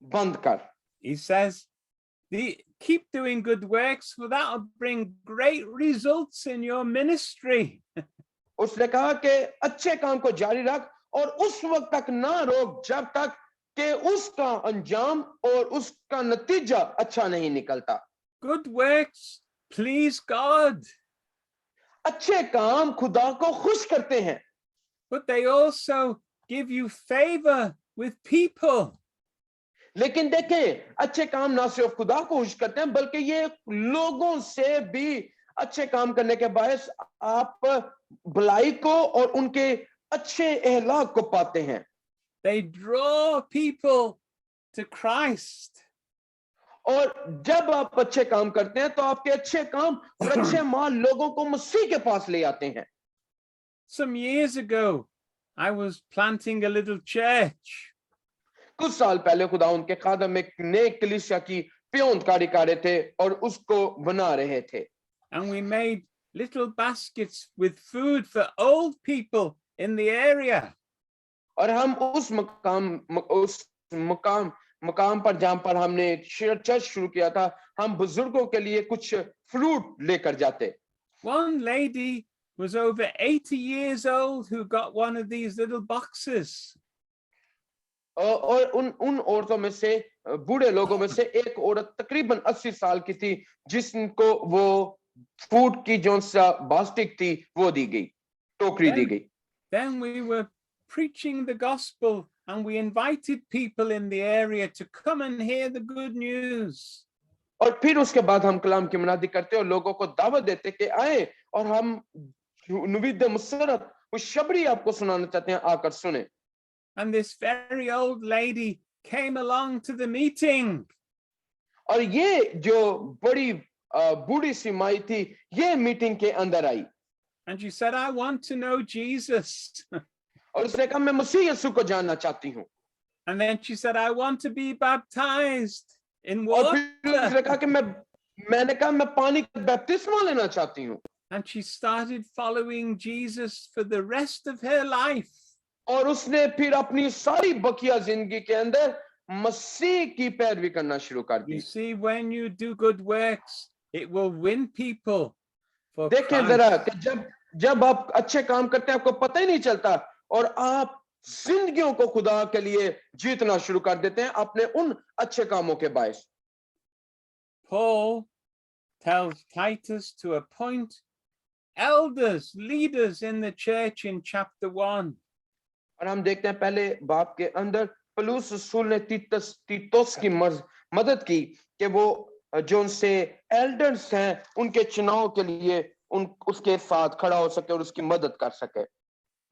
C: बंद कर।
B: He says, keep doing good works, for that will bring great results in your ministry.
C: उसने कहा कि अच्छे काम को जारी रख और उस वक्त तक ना रोक जब तक कि उसका अंजाम और उसका नतीजा अच्छा नहीं निकलता।
B: Good works please God.
C: अच्छे काम खुदा को खुश करते हैं।
B: But they also give you favor with people.
C: लेकिन देखें, अच्छे काम ना सिर्फ खुदा को खुश करते हैं बल्कि ये लोगों से भी अच्छे काम करने के बायस आप भलाई को और उनके अच्छे अहलाक को पाते हैं।
B: They draw people to Christ.
C: और जब आप अच्छे काम करते हैं तो आपके अच्छे काम और अच्छे माल लोगों को मसीह के पास ले आते हैं।
B: Some years ago, I was planting a little church.
C: कुछ साल पहले खुदा उनके खादम में नए कलीसिया की प्योंतकारी कर रहे थे और उसको बना रहे थे।
B: And we made little baskets with food for old people in the area.
C: और हम उस मकाम पर जहां पर हमने चर्च शुरू किया था, हम बुजुर्गों के लिए कुछ फ्रूट लेकर जाते।
B: One lady was over 80 years old who got one of these little boxes.
C: और उन औरतों में से, बूढ़े लोगों में से एक औरत तकरीबन 80 साल की थी जिसको वो फूड की जो सा बास्केट थी वो दी गई, टोकरी दी गई।
B: Then we were preaching the gospel and we invited people in the area to come and hear the good news.
C: और फिर उसके बाद हम कलाम की मनादी करते और लोगों को दावत देते कि आए और हम नवीद मुसरत खुशखबरी आपको सुनाना चाहते हैं, आकर सुने।
B: And this very old lady came along to the meeting.
C: और ये जो बड़ी बूढ़ी सी माई थी ये मीटिंग के अंदर आई।
B: And she said, I want to know Jesus.
C: और उसने कहा मैं मसीह यीशु को जानना चाहती हूँ।
B: And then she said, I want to be baptized in
C: और
B: water.
C: फिर उसने कहा कि मैंने कहा मैं पानी का बपतिस्मा लेना चाहती हूँ।
B: And she started following Jesus for the rest of her life.
C: और उसने फिर अपनी सारी बकिया जिंदगी के अंदर मसीह की पैरवी करना शुरू कर दी।
B: You see, when you do good works, it will win people for
C: देखें
B: Christ.
C: जरा कि जब आप अच्छे काम करते हैं आपको पता ही नहीं चलता और आप जिंदगियों को खुदा के लिए जीतना शुरू कर देते हैं अपने उन अच्छे कामों के बायस।
B: Paul tells Titus to appoint elders, leaders in the church in chapter 1.
C: और हम देखते हैं पहले बाप के अंदर पौलुस रसूल ने तीतुस की मदद की कि वो जो उनसे एल्डर्स हैं उनके चुनाव के लिए उसके साथ खड़ा हो सके और उसकी मदद कर सके।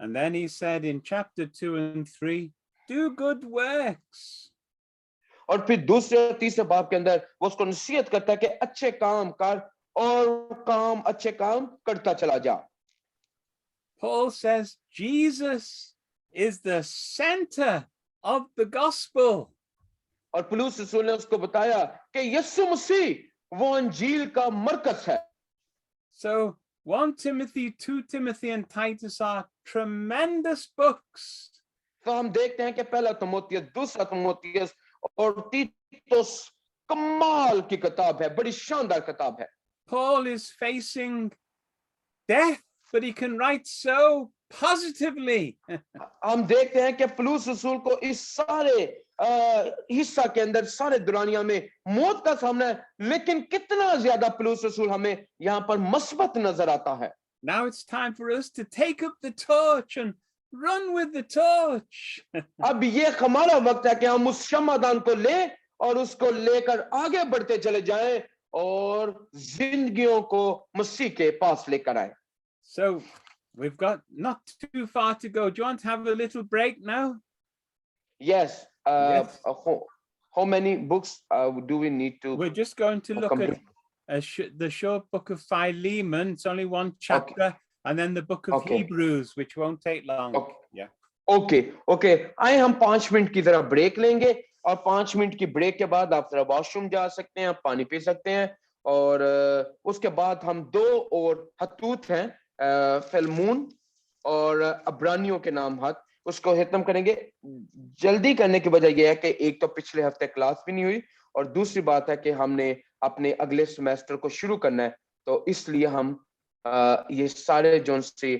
B: And then he said in chapter 2 and 3, do good works.
C: और फिर दूसरे और तीसरे बाब के अंदर वो उसको नसीहत करता है कि अच्छे काम कर और अच्छे काम करता चला जा।
B: Paul says Jesus is the center of the gospel.
C: और पौलुस रसूल ने उसको बताया कि यीशु मसीह वो अंजील का मरकज है।
B: So 1 Timothy, 2 Timothy and Titus are tremendous books.
C: तो हम देखते हैं कि पहला तीमुथियुस, दूसरा तीमुथियुस और तीतुस कमाल की किताब है, बड़ी शानदार किताब है।
B: Paul is facing death, but he can write so positively.
C: हम देखते हैं कि पौलुस रसूल को इस सारे हिस्सा के अंदर सारे दुरानिया में मौत का सामना है, लेकिन कितना ज्यादा पौलुस रसूल हमें यहाँ पर मस्बत नजर आता है।
B: Now it's time for us to take up the torch and run with the torch.
C: अब ये हमारा वक्त है कि हम उस शमादान को लें और उसको लेकर आगे बढ़ते चले जाएं और जिंदगियों को मसीह के पास लेकर आए।
B: So we've got not too far to go. Do you want to have a little break now?
C: Yes.
B: Yes.
C: How many books do we need to
B: We're just going to look
C: complete?
B: at the short book of Philemon. It's only one chapter, and then the book of Hebrews, which won't take long. Yeah.
C: Okay. आए हम 5 minute की जरा break लेंगे और 5 minute की break के बाद आप जरा वॉशरूम जा सकते हैं, आप पानी पी सकते हैं और उसके बाद हम 2 और हतूत हैं, फिलमून और अब्रानियों के नाम हाथ, उसको खत्म करेंगे। जल्दी करने की वजह यह है कि एक तो पिछले हफ्ते क्लास भी नहीं हुई और दूसरी बात है कि हमने अपने अगले सेमेस्टर को शुरू करना है, तो इसलिए हम ये सारे जो से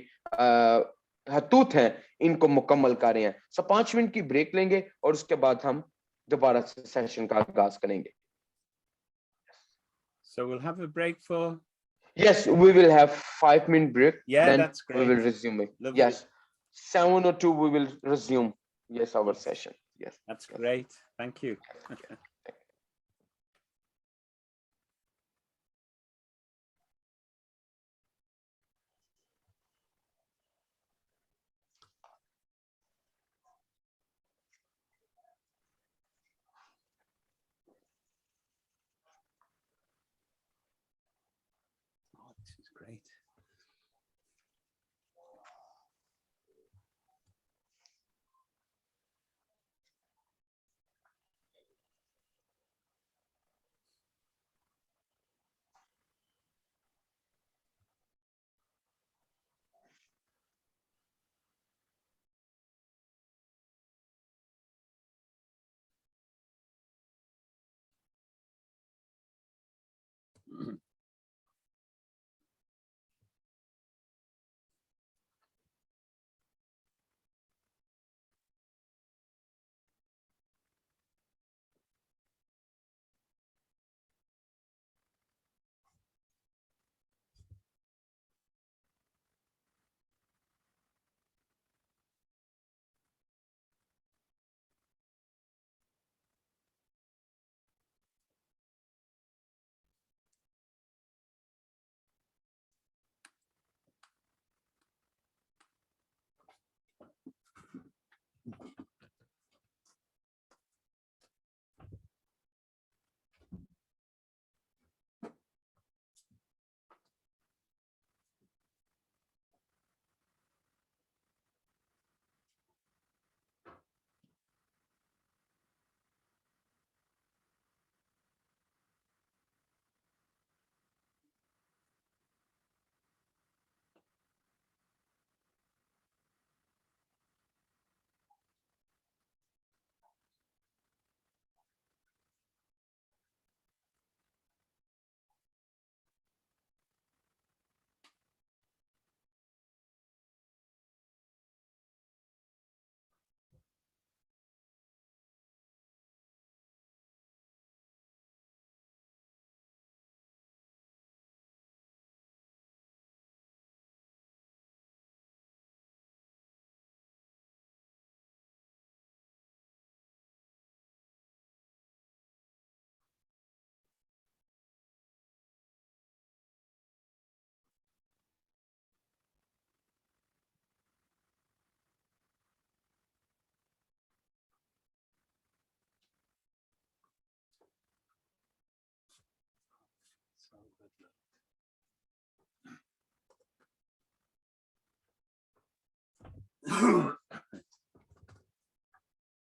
C: हतूत हैं इनको मुकम्मल कर रहे हैं। सो 5 मिनट की ब्रेक लेंगे और उसके बाद हम दोबारा से सेशन का आगाज करेंगे।
B: So we'll have a break for.
C: Yes, we will have 5-minute break.
B: Yeah,
C: then
B: that's great.
C: We will resume it.
B: Lovely.
C: Yes, 7:02 we will resume. Yes, our session. Yes,
B: that's great. Thank you. Oh, this is great.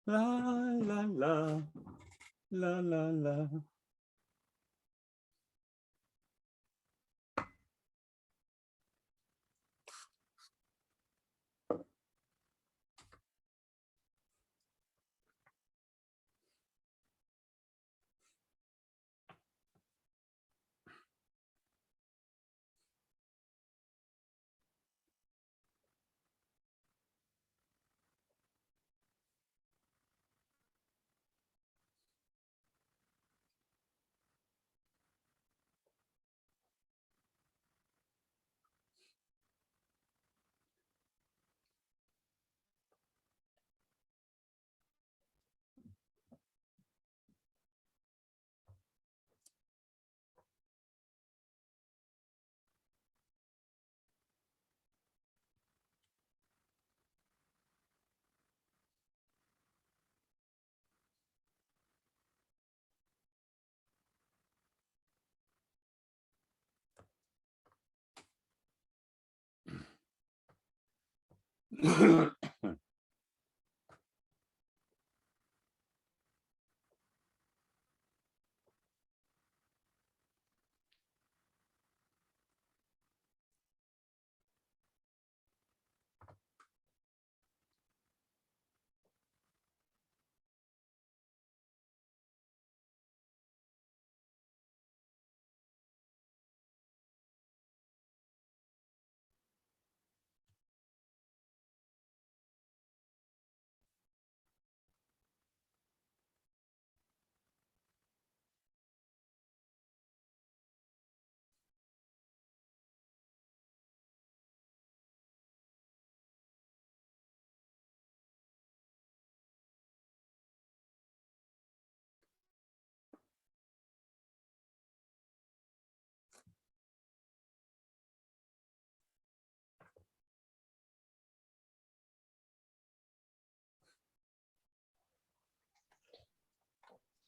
B: La la la la la la.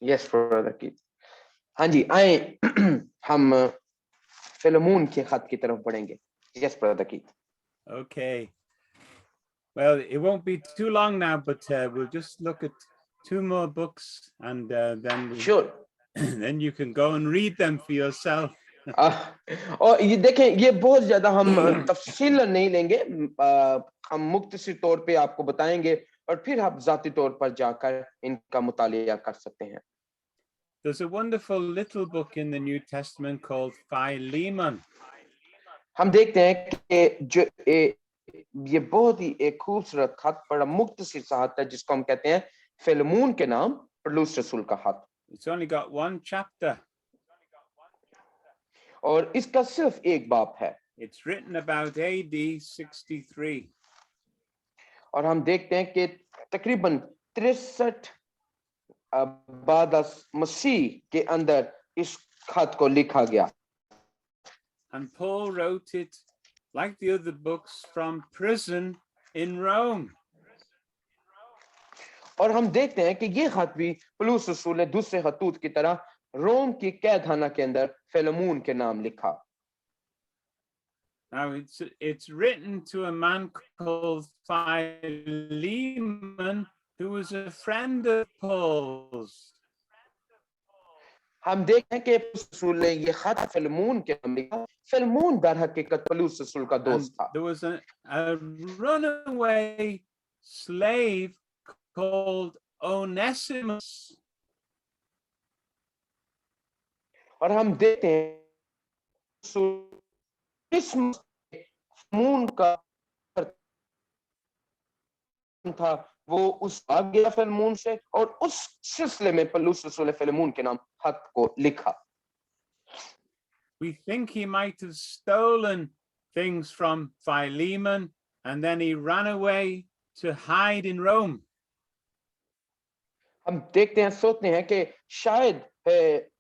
C: Yes, brother Keith. हाँ जी, आए हम फिलमून के खत की तरफ बढ़ेंगे. Yes, brother Keith.
B: Okay. Well, it won't be too long now, but we'll just look at 2 more books, and then
C: Sure.
B: then you can go and read them for yourself.
C: और ये देखें, ये बहुत ज्यादा हम तफसील नहीं लेंगे, हम मुख्तसर तौर पे आपको बताएंगे और फिर आप जाती तौर पर जाकर इनका मुतालिया कर सकते हैं.
B: There's a wonderful little book in the New Testament called Philemon.
C: हम देखते हैं कि जो ये बहुत ही एक खूबसूरत खत, बड़ा मुख्तसर सा खत है जिसको हम कहते हैं फिलमून के नाम पौलुस रसूल का खत.
B: It's only got 1 chapter.
C: और इसका सिर्फ एक बाब है.
B: It's written about AD 63.
C: और हम देखते हैं कि तकरीबन 63 बाद मसीह के अंदर इस खत को लिखा गया.
B: And Paul wrote it, like the other books, from prison in Rome.
C: और हम देखते हैं कि ये खत भी पौलुस रसूल ने दूसरे खतूत की तरह रोम की कैदखाना के अंदर फिलमून के नाम लिखा.
B: Now it's written to a man called Philemon, who was a friend of Paul's.
C: हम देखते हैं कि पौलुस रसूल ने ये खत फिलमून के नाम लिखा. फिलमून दर हकीकत पौलुस रसूल का दोस्त था.
B: There was a runaway slave called Onesimus.
C: और हम देखते हैं फिलमून का था, वो उस भाग गया फिलमून से और उस सिलसिले में पौलुस रसूल ने फिलमून के नाम खत को लिखा.
B: We think he might have stolen things from Philemon, and then he ran away to hide in Rome.
C: हम देखते हैं, सोचते हैं कि शायद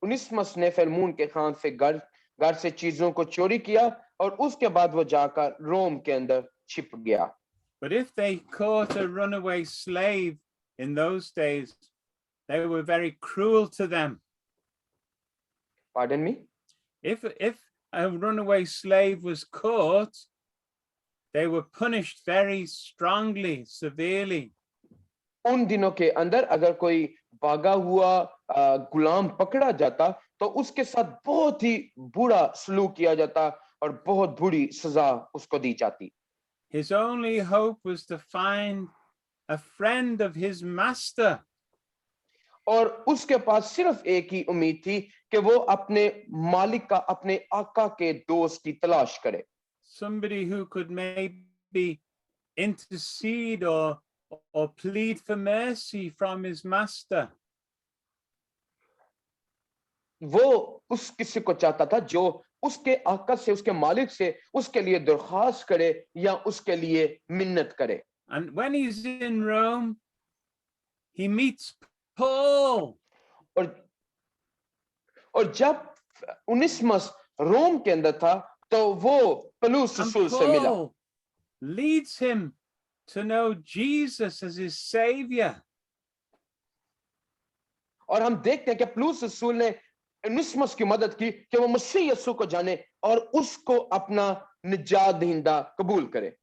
C: ओनेसिमस ने फिलमून के खान से घर से चीजों को चोरी किया और उसके बाद वो जाकर रोम के अंदर छिप गया.
B: But if they caught a runaway slave in those days, they were very cruel to them.
C: Pardon me?
B: If a runaway slave was caught, they were punished very strongly, severely.
C: उन दिनों के अंदर अगर कोई भागा हुआ गुलाम पकड़ा जाता तो उसके साथ बहुत ही बुरा सलूक किया जाता और बहुत बुरी सजा उसको दी जाती।
B: His only hope was to find a friend of his master.
C: और उसके पास सिर्फ एक ही उम्मीद थी कि वो अपने मालिक का, अपने आका के दोस्त की तलाश करे।
B: Somebody who could maybe intercede or plead for mercy from his master.
C: वो उस किसी को चाहता था जो उसके आका से, उसके मालिक से उसके लिए दरख्वास्त करे या उसके लिए मिन्नत करे।
B: And when he's in Rome, he meets Paul.
C: और जब उनिस्मस रोम के अंदर था तो वो पौलुस
B: And
C: रसूल से मिला
B: Paul leads him to know Jesus as his savior.
C: और हम देखते हैं कि पौलुस रसूल ने उनिस्मस की मदद की कि वो मसीह यीशु को जाने और उसको अपना निजात दहिंदा कबूल करे।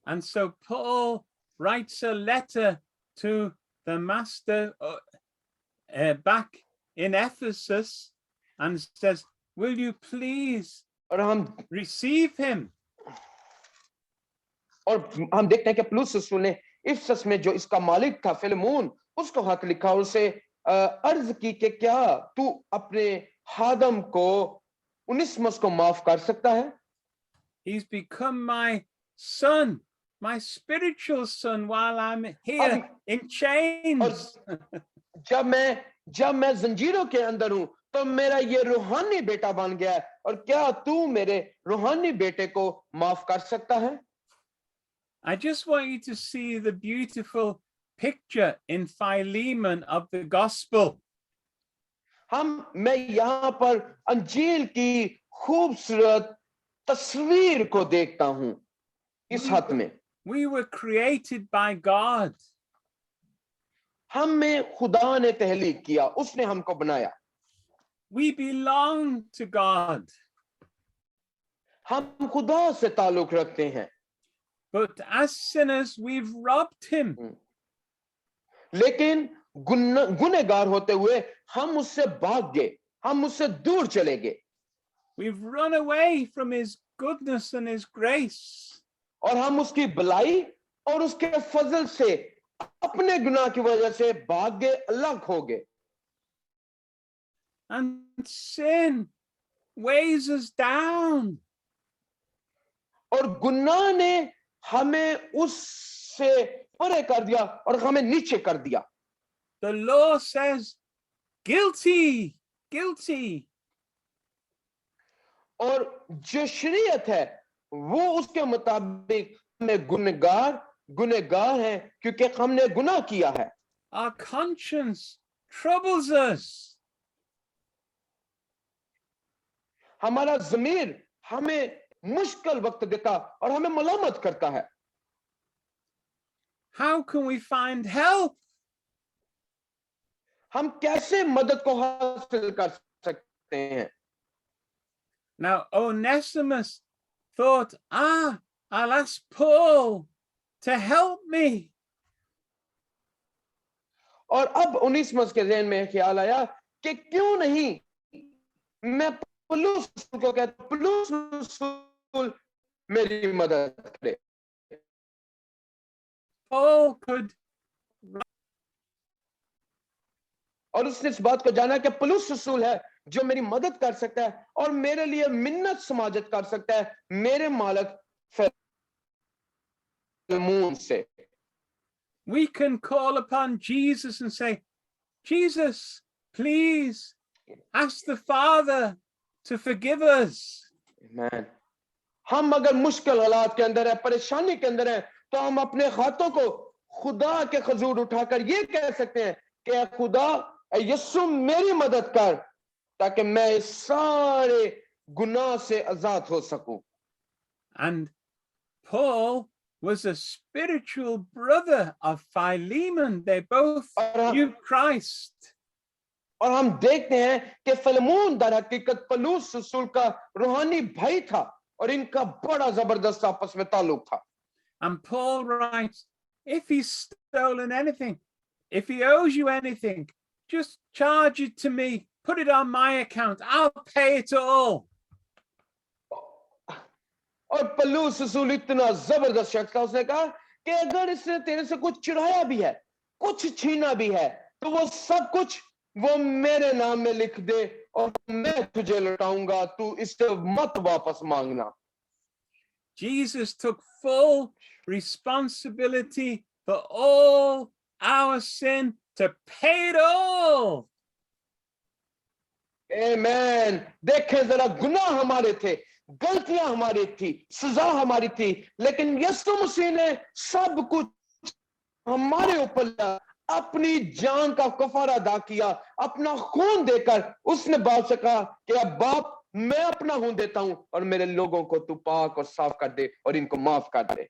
B: And so Paul writes a letter to the master back in Ephesus and says, will you please
C: और हम
B: receive him?
C: और हम देखते हैं कि पौलुस रसूल ने इफिसस में जो इसका मालिक था फिलेमोन, उसको खत लिखा और उसे अर्ज की कि क्या तू अपने हादम को उनिस्मस को माफ कर सकता है?
B: He's become my son, my spiritual son, while I'm here in chains.
C: जब मैं जंजीरों के अंदर हूं तो मेरा ये रूहानी बेटा बन गया है और क्या तू मेरे रूहानी बेटे को माफ कर सकता है?
B: I just want you to see the beautiful picture in Philemon of the gospel.
C: मैं यहाँ पर अंजील की खूबसूरत तस्वीर को देखता हूं इस हाथ में।
B: We were created by God.
C: हमें खुदा ने तहलीक किया, उसने हमको बनाया।
B: We belong to God.
C: हम खुदा से ताल्लुक रखते हैं।
B: But as sinners, we've robbed him.
C: लेकिन गुनहगार होते हुए हम उससे भाग गए, हम उससे दूर चले गए।
B: We've run away from his goodness and his grace.
C: और हम उसकी भलाई और उसके फजल से अपने गुनाह की वजह से भाग गए, अलग हो गए।
B: And sin weighs us down.
C: और गुनाह ने हमें उससे परे कर दिया और हमें नीचे कर दिया।
B: The law says guilty, guilty.
C: और जो शरीयत है वो उसके मुताबिक हमें गुनहगार है क्योंकि हमने गुनाह किया है।
B: Our conscience troubles us.
C: हमारा ज़मीर हमें मुश्किल वक्त देता और हमें मलामत करता है।
B: How can we find help?
C: हम कैसे मदद को हासिल कर सकते हैं?
B: Now Onesimus thought, I'll ask Paul to help me.
C: और अब उनिस्मस के ज़हन में ख्याल आया कि क्यों नहीं मैं पौलुस को कहता, पौलुस मेरी मदद करे।
B: Paul could.
C: और उसने इस बात को जाना कि पौलुस रसूल है जो मेरी मदद कर सकता है और मेरे लिए मिन्नत समाजत कर सकता है मेरे मालिक फिलेमोन से।
B: We can call upon Jesus and say, Jesus, please ask the Father to forgive us.
C: Amen. हम अगर मुश्किल हालात के अंदर है, परेशानी के अंदर है, तो हम अपने हाथों को खुदा के खजूर उठाकर ये कह सकते हैं कि खुदा यीशु मेरी मदद कर ताकि मैं इस सारे गुनाह से आजाद हो सकूं।
B: And Paul was a spiritual brother of Philemon. They both knew Christ.
C: और हम देखते हैं कि फिलेमोन दर हकीकत पौलुस रसूल का रूहानी भाई था और इनका बड़ा जबरदस्त आपस में ताल्लुक था.
B: And Paul writes, if he's stolen anything, if he owes you anything, just charge it to me, put it on my account, I'll pay it all.
C: और पौलुस रसूल इतना जबरदस्त शख्स था, उसने कहा कि अगर इसने तेरे से कुछ चुराया भी है, कुछ छीना भी है, तो वो सब कुछ वो मेरे नाम में लिख दे और मैं तुझे लौटाऊंगा, तू इससे मत वापस मांगना.
B: Jesus took full responsibility for all our sin to pay it all.
C: आमेन. देखें जरा, गुनाह हमारे थे, गलतियां हमारी थी, सजा हमारी थी, लेकिन यीशु मसीह ने सब कुछ हमारे ऊपर अपनी जान का कफारा अदा किया, अपना खून देकर उसने बाप से कहा कि अब बाप मैं अपना खून देता हूं और मेरे लोगों को तू पाक और साफ कर दे और इनको माफ कर दे.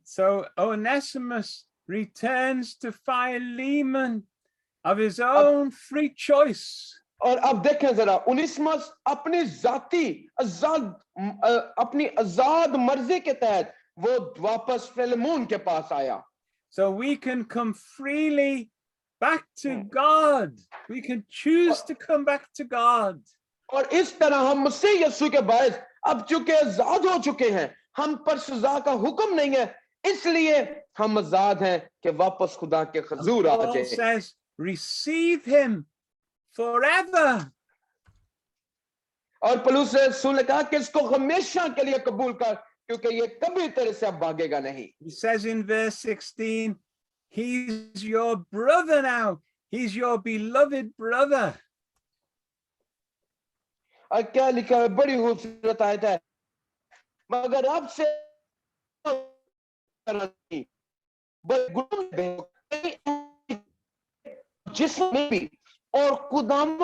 B: So Onesimus returns to Philemon of his own free choice.
C: और अब देखें जरा, ओनेसिमस अपनी अपनी आजाद मर्जी के तहत वो वापस फिलेमोन के पास आया.
B: So we can come freely back to God. We can choose to come back to God.
C: और इस तरह हम मसीह यीशु के बायस अब चूंकि आजाद हो चुके हैं, हम पर सजा का हुक्म नहीं है, इसलिए हम आजाद हैं कि वापस खुदा के हुजूर आ
B: Paul
C: जाए.
B: says, receive him forever.
C: और पौलुस रसूल ने कहा कि इसको हमेशा के लिए कबूल कर, क्योंकि ये कभी तेरे से अब भागेगा नहीं.
B: He says in verse 16, he's your brother now. He's your beloved brother.
C: और क्या लिखा है, बड़ी खूबसूरत आयत है, मगर अब से जिसमें भी और खुदाम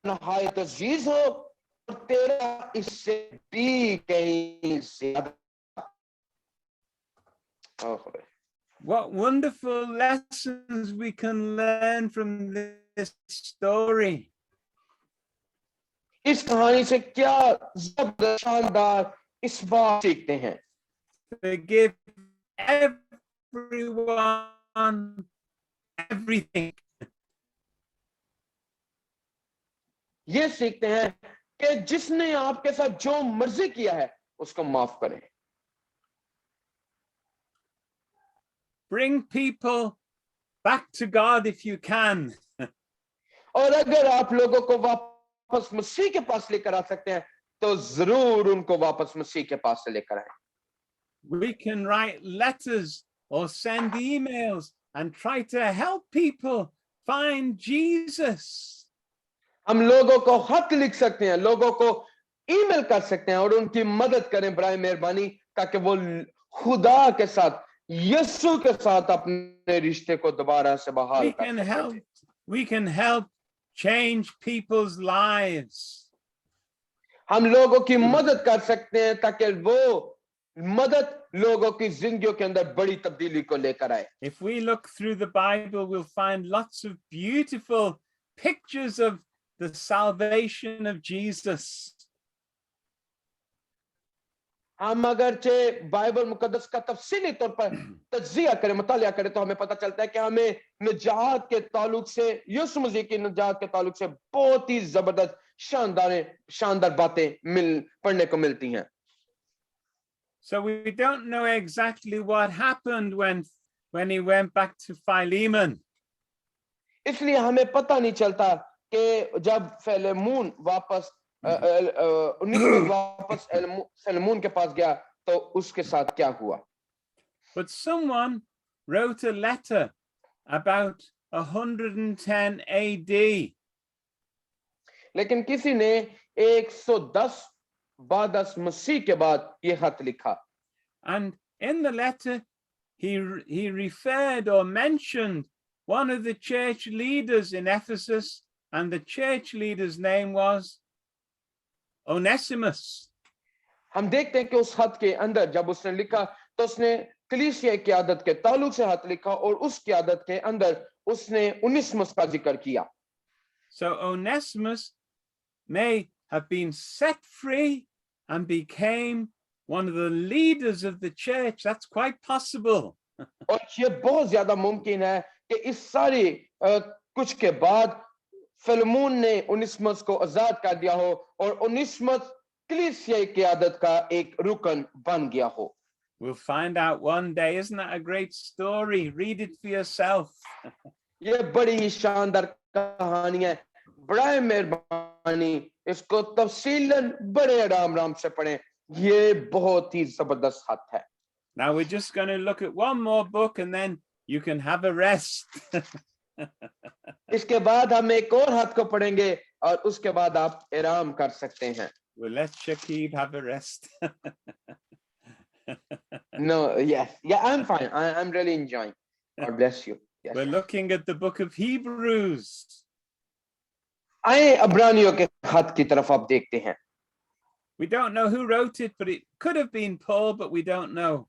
C: नहायत अजीज हो और तेरा इससे भी कहीं ज्यादा.
B: What wonderful lessons we can learn from this story.
C: इस कहानी से क्या जबरदस्त शानदार इस बात सीखते हैं.
B: Forgive everyone everything.
C: ये सीखते हैं कि जिसने आपके साथ जो मर्जी किया है उसको माफ करें.
B: Bring people back to God if you can.
C: और अगर आप लोगों को वापस मसीह के पास लेकर आ सकते हैं तो जरूर उनको वापस मसीह के पास से लेकर आए.
B: We can write letters or send emails and try to help people find Jesus.
C: हम लोगों को खत लिख सकते हैं, लोगों को ईमेल कर सकते हैं और उनकी मदद करें बराए मेहरबानी, ताकि वो खुदा के साथ, यीशु के साथ अपने रिश्ते को दोबारा से बहाल कर सकें.
B: We can help change people's lives.
C: हम लोगों की मदद कर सकते हैं ताकि वो मदद लोगों की जिंदगियों के अंदर बड़ी तब्दीली को लेकर आए.
B: If we look through the Bible, we'll find lots of beautiful pictures of the salvation of Jesus.
C: हम अगरचे बाइबल मुकद्दस का तफसीली तौर पर तज्जिया करें, मुतालिया करें, तो हमें पता चलता है कि हमें निजात के ताल्लुक से, यीशु मसीह की निजात के ताल्लुक से बहुत ही जबरदस्त शानदार बातें पढ़ने को मिलती हैं.
B: So we don't know exactly what happened when he went back to Philemon.
C: इसलिए हमें पता नहीं चलता कि जब फिलेमोन वापस वापस फिलेमोन के पास गया तो उसके साथ क्या हुआ.
B: But someone wrote a letter about 110 AD.
C: लेकिन किसी ने 110 बाद मसीह के बाद ये खत लिखा.
B: And in the letter he referred or mentioned one of the church leaders in Ephesus, and the church leader's name was Onesimus.
C: हम देखते हैं कि उस खत के अंदर जब उसने लिखा तो उसने कलीसिया की आदत के ताल्लुक से खत लिखा और उस की आदत के अंदर उसने ओनेसिमस का जिक्र किया.
B: So Onesimus may have been set free and became one of the leaders of the church. That's quite possible.
C: और ये बहुत ज्यादा मुमकिन है कि इस सारी कुछ के बाद फिलमोन ने ओनेसिमस को आजाद कर दिया हो और ओनेसिमस कलीसिया की आदत का एक रुकन बन गया हो.
B: We'll find out one day. Isn't that a great story? Read it for yourself.
C: ये बड़ी ही शानदार कहानी है. बड़ा मेहरबानी इसको तफसीलन बड़े आराम से पढ़ें. ये बहुत ही जबरदस्त खत है.
B: Now we're just going to look at one more book and then you can have a rest.
C: इसके बाद हम एक और खत को पढ़ेंगे और उसके बाद आप आराम कर सकते हैं.
B: We'll let Shakib have a rest.
C: No, yes. Yeah, I'm fine. I'm really enjoying. God bless you. Yes.
B: We're looking at the book of Hebrews.
C: आए अब्रानियों के खत की तरफ आप देखते हैं.
B: We don't know who wrote it, but it could have been Paul, but we don't know.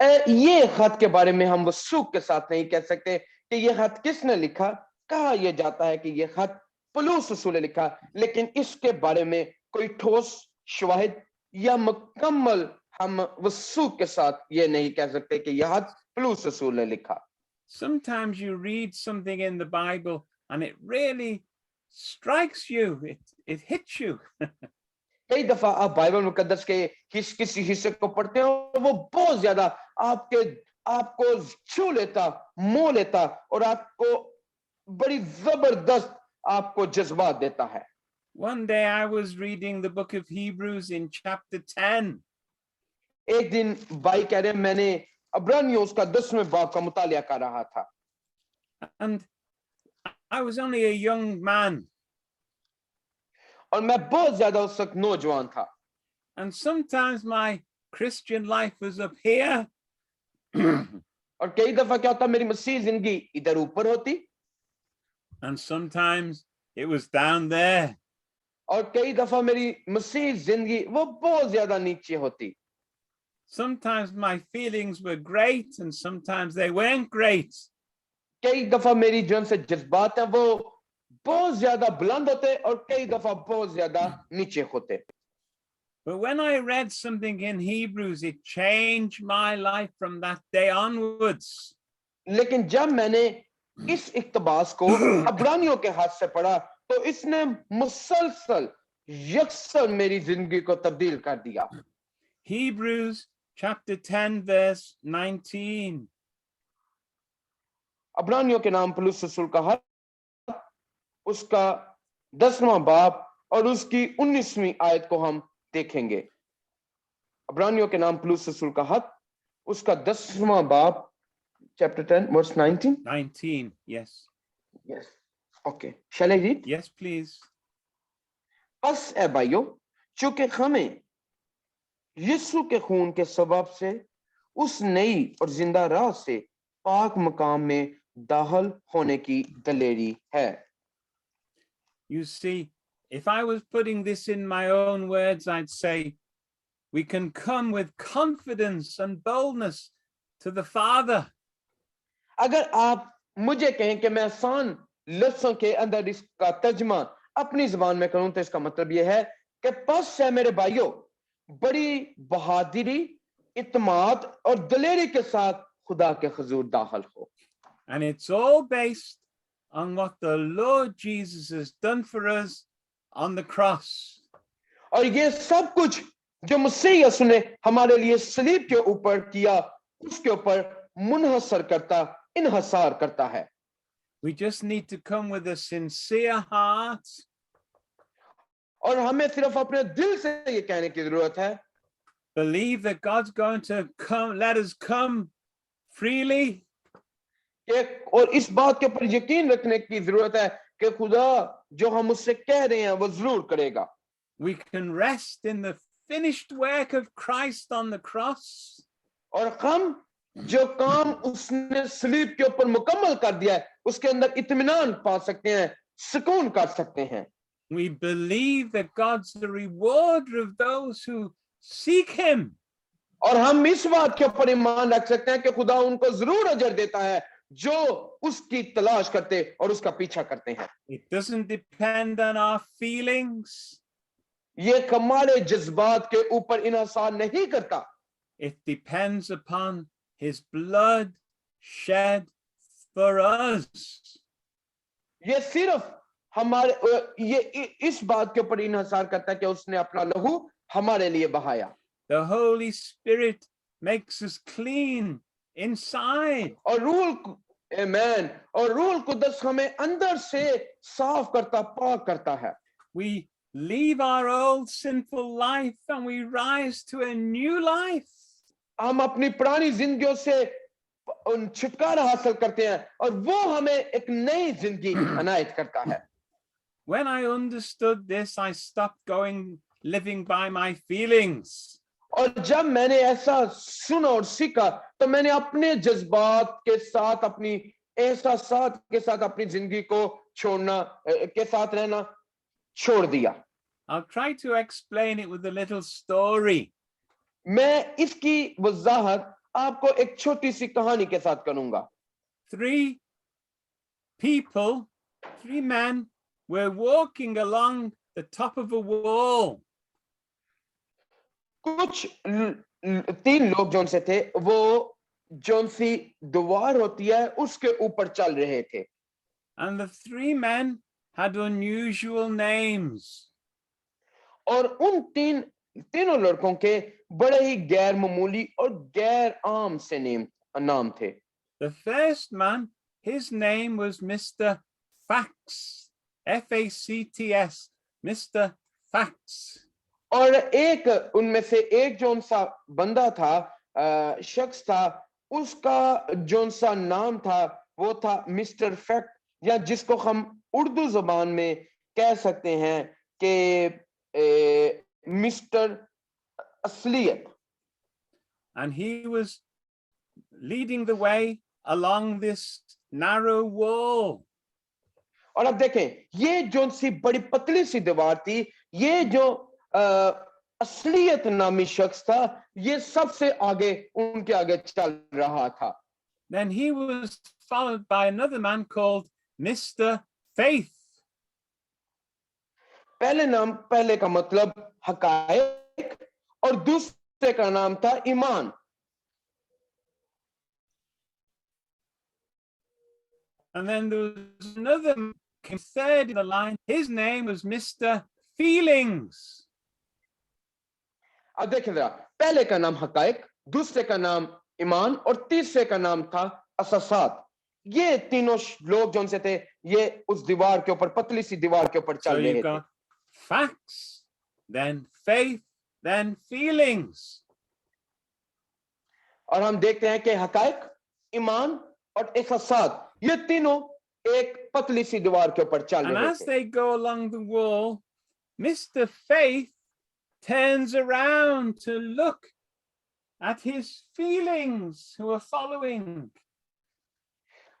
C: ये खत के बारे में हम वसूख के साथ नहीं कह सकते कि ये खत किसने लिखा. कहा यह जाता है कि ये खत पौलुस रसूल ने लिखा, लेकिन इसके बारे में कोई ठोस शवाहिद या मुकम्मल हम वसूख के साथ ये नहीं कह सकते कि यह खत पौलुस रसूल ने लिखा.
B: Sometimes you read something in the Bible and it really strikes you. It hits you.
C: कई दफा आप बाइबल मुकद्दस के किसी हिस्से को पढ़ते हैं और वो बहुत ज्यादा आपको छू लेता, मोह लेता और आपको बड़ी जबरदस्त आपको जज्बात देता है.
B: One day I was reading the book of Hebrews in chapter 10.
C: एक दिन भाई कह रहे हैं मैंने अब्रानियों उसका 10वें बाब का मुतालिया कर रहा था.
B: And I was only a young man.
C: और मैं बहुत ज्यादा उस वक्त नौजवान था.
B: And sometimes my Christian life was up here.
C: और कई दफा क्या होता मेरी मसीह जिंदगी इधर ऊपर होती.
B: And sometimes it was down there.
C: और कई दफा मेरी मसीह जिंदगी वो बहुत ज्यादा नीचे होती.
B: Sometimes my feelings were great and sometimes they weren't great.
C: कई दफा मेरी जो से जज्बात हैं वो बहुत ज्यादा बुलंद होते और कई दफा बहुत ज्यादा नीचे होते.
B: But when I read something in Hebrews, it changed my life from that day onwards.
C: लेकिन जब मैंने इस इक्तबास को अब्रानियों के हाथ से पढ़ा तो इसने मुसलसल यकसर मेरी जिंदगी को तब्दील कर दिया.
B: Hebrews chapter 10 verse 19.
C: अब्रानियों के नाम पौलुस रसूल का खत उसका 10वां बाब और उसकी 19वीं आयत को हम देखेंगे. अब्रानियों के नाम पौलुस रसूल का खत उसका 10वां बाब chapter 10 verse 19.
B: 19, yes.
C: Yes. Okay. Shall I read?
B: Yes, please.
C: बस ए भाइयों, चूंकि हमें यीशु के खून के सबब से उस नई और जिंदा राह से पाक मकाम में दाखिल होने की दलेरी है.
B: You see, if I was putting this in my own words, I'd say we can come with confidence and boldness to the Father.
C: अगर आप मुझे कहें कि मैं आसान लफ्जों के अंदर इसका तर्जुमा अपनी जुबान में करूं तो इसका मतलब यह है कि बस है मेरे भाइयों, बड़ी बहादुरी, इत्मीनान और दिलेरी के साथ खुदा के हुजूर दाखिल हो.
B: And it's all based on what the Lord Jesus has done for us on the cross.
C: और ये सब कुछ जो मसीह यीशु ने हमारे लिए सलीब के ऊपर किया उसके ऊपर इन्हसार करता है.
B: We just need to come with a sincere heart.
C: और हमें सिर्फ अपने दिल से ये कहने की जरूरत है.
B: Believe that God's going to come, let us come freely.
C: और इस बात के ऊपर यकीन रखने की जरूरत है कि खुदा जो हम उससे कह रहे हैं वो जरूर करेगा.
B: We can rest in the finished work of Christ on the cross.
C: और हम जो काम उसने सलीब के ऊपर मुकम्मल कर दिया है उसके अंदर इत्मीनान पा सकते हैं, सुकून कर सकते हैं.
B: We believe that God's the rewarder of those who seek him.
C: और हम इस बात के ऊपर ईमान रख सकते हैं कि खुदा उनको जरूर अजर देता है जो उसकी तलाश करते और उसका पीछा करते हैं।
B: It doesn't depend on our feelings.
C: ये हमारे जज्बात के ऊपर इन्हसार नहीं करता,
B: It depends upon his blood shed for us.
C: ये सिर्फ इस बात के ऊपर इन्हसार करता है कि उसने अपना लहू हमारे लिए बहाया।
B: The Holy Spirit makes us clean inside.
C: और आमेन, और रूह कुदस हमें अंदर से साफ करता, पाक करता है।
B: We leave our old sinful life and we rise to a new life.
C: हम अपनी पुरानी जिंदगियों से छुटकारा हासिल करते हैं और वो हमें एक नई जिंदगी अनायत करता है।
B: When I understood this, I stopped living by my feelings.
C: और जब मैंने ऐसा सुना और सीखा तो मैंने अपने जज्बात के साथ, अपनी एहसासात के साथ अपनी जिंदगी को छोड़ना के साथ रहना छोड़ दिया।
B: I'll try to explain it with a little story.
C: मैं इसकी वजाहत आपको एक छोटी सी कहानी के साथ करूंगा।
B: 3 men were walking along the top of a wall.
C: कुछ 3 लोग जोन से थे, वो जोन सी दीवार होती है उसके ऊपर चल रहे थे।
B: And the 3 men had unusual names.
C: और उन तीनों लड़कों के बड़े ही गैर मामूली और गैर आम से नाम थे।
B: The first man, his name was Mr. Facts, Facts, Mr. Facts.
C: और एक उनमें से एक जोन सा बंदा था, शख्स था, उसका जोन सा नाम था वो था मिस्टर फैक्ट, या जिसको हम उर्दू जुबान में कह सकते हैं कि मिस्टर असलियत।
B: And he was leading the way along this narrow wall.
C: और अब देखें, ये जोन सी बड़ी पतली सी दीवार थी, ये जो असलियत नामी शख्स था, ये सबसे आगे उनके आगे चल रहा था।
B: Then he was followed by another man called Mr. Faith.
C: पहले का मतलब हकायक और दूसरे का नाम था ईमान।
B: And then there was another man came third in the line. His name was Mr. Feelings.
C: अब देखें जरा, पहले का नाम हकायक, दूसरे का नाम ईमान और तीसरे का नाम था असासात। ये तीनों लोग जो से थे, ये उस दीवार के ऊपर, पतली सी दीवार के ऊपर चल रहे थे।
B: Facts, then faith, then feelings.
C: और हम देखते हैं कि हकायक, ईमान और एहसासात, ये तीनों एक पतली सी दीवार के ऊपर चल रहे थे।
B: And as they go along the wall, Mr. Faith turns around to look at his feelings who are following.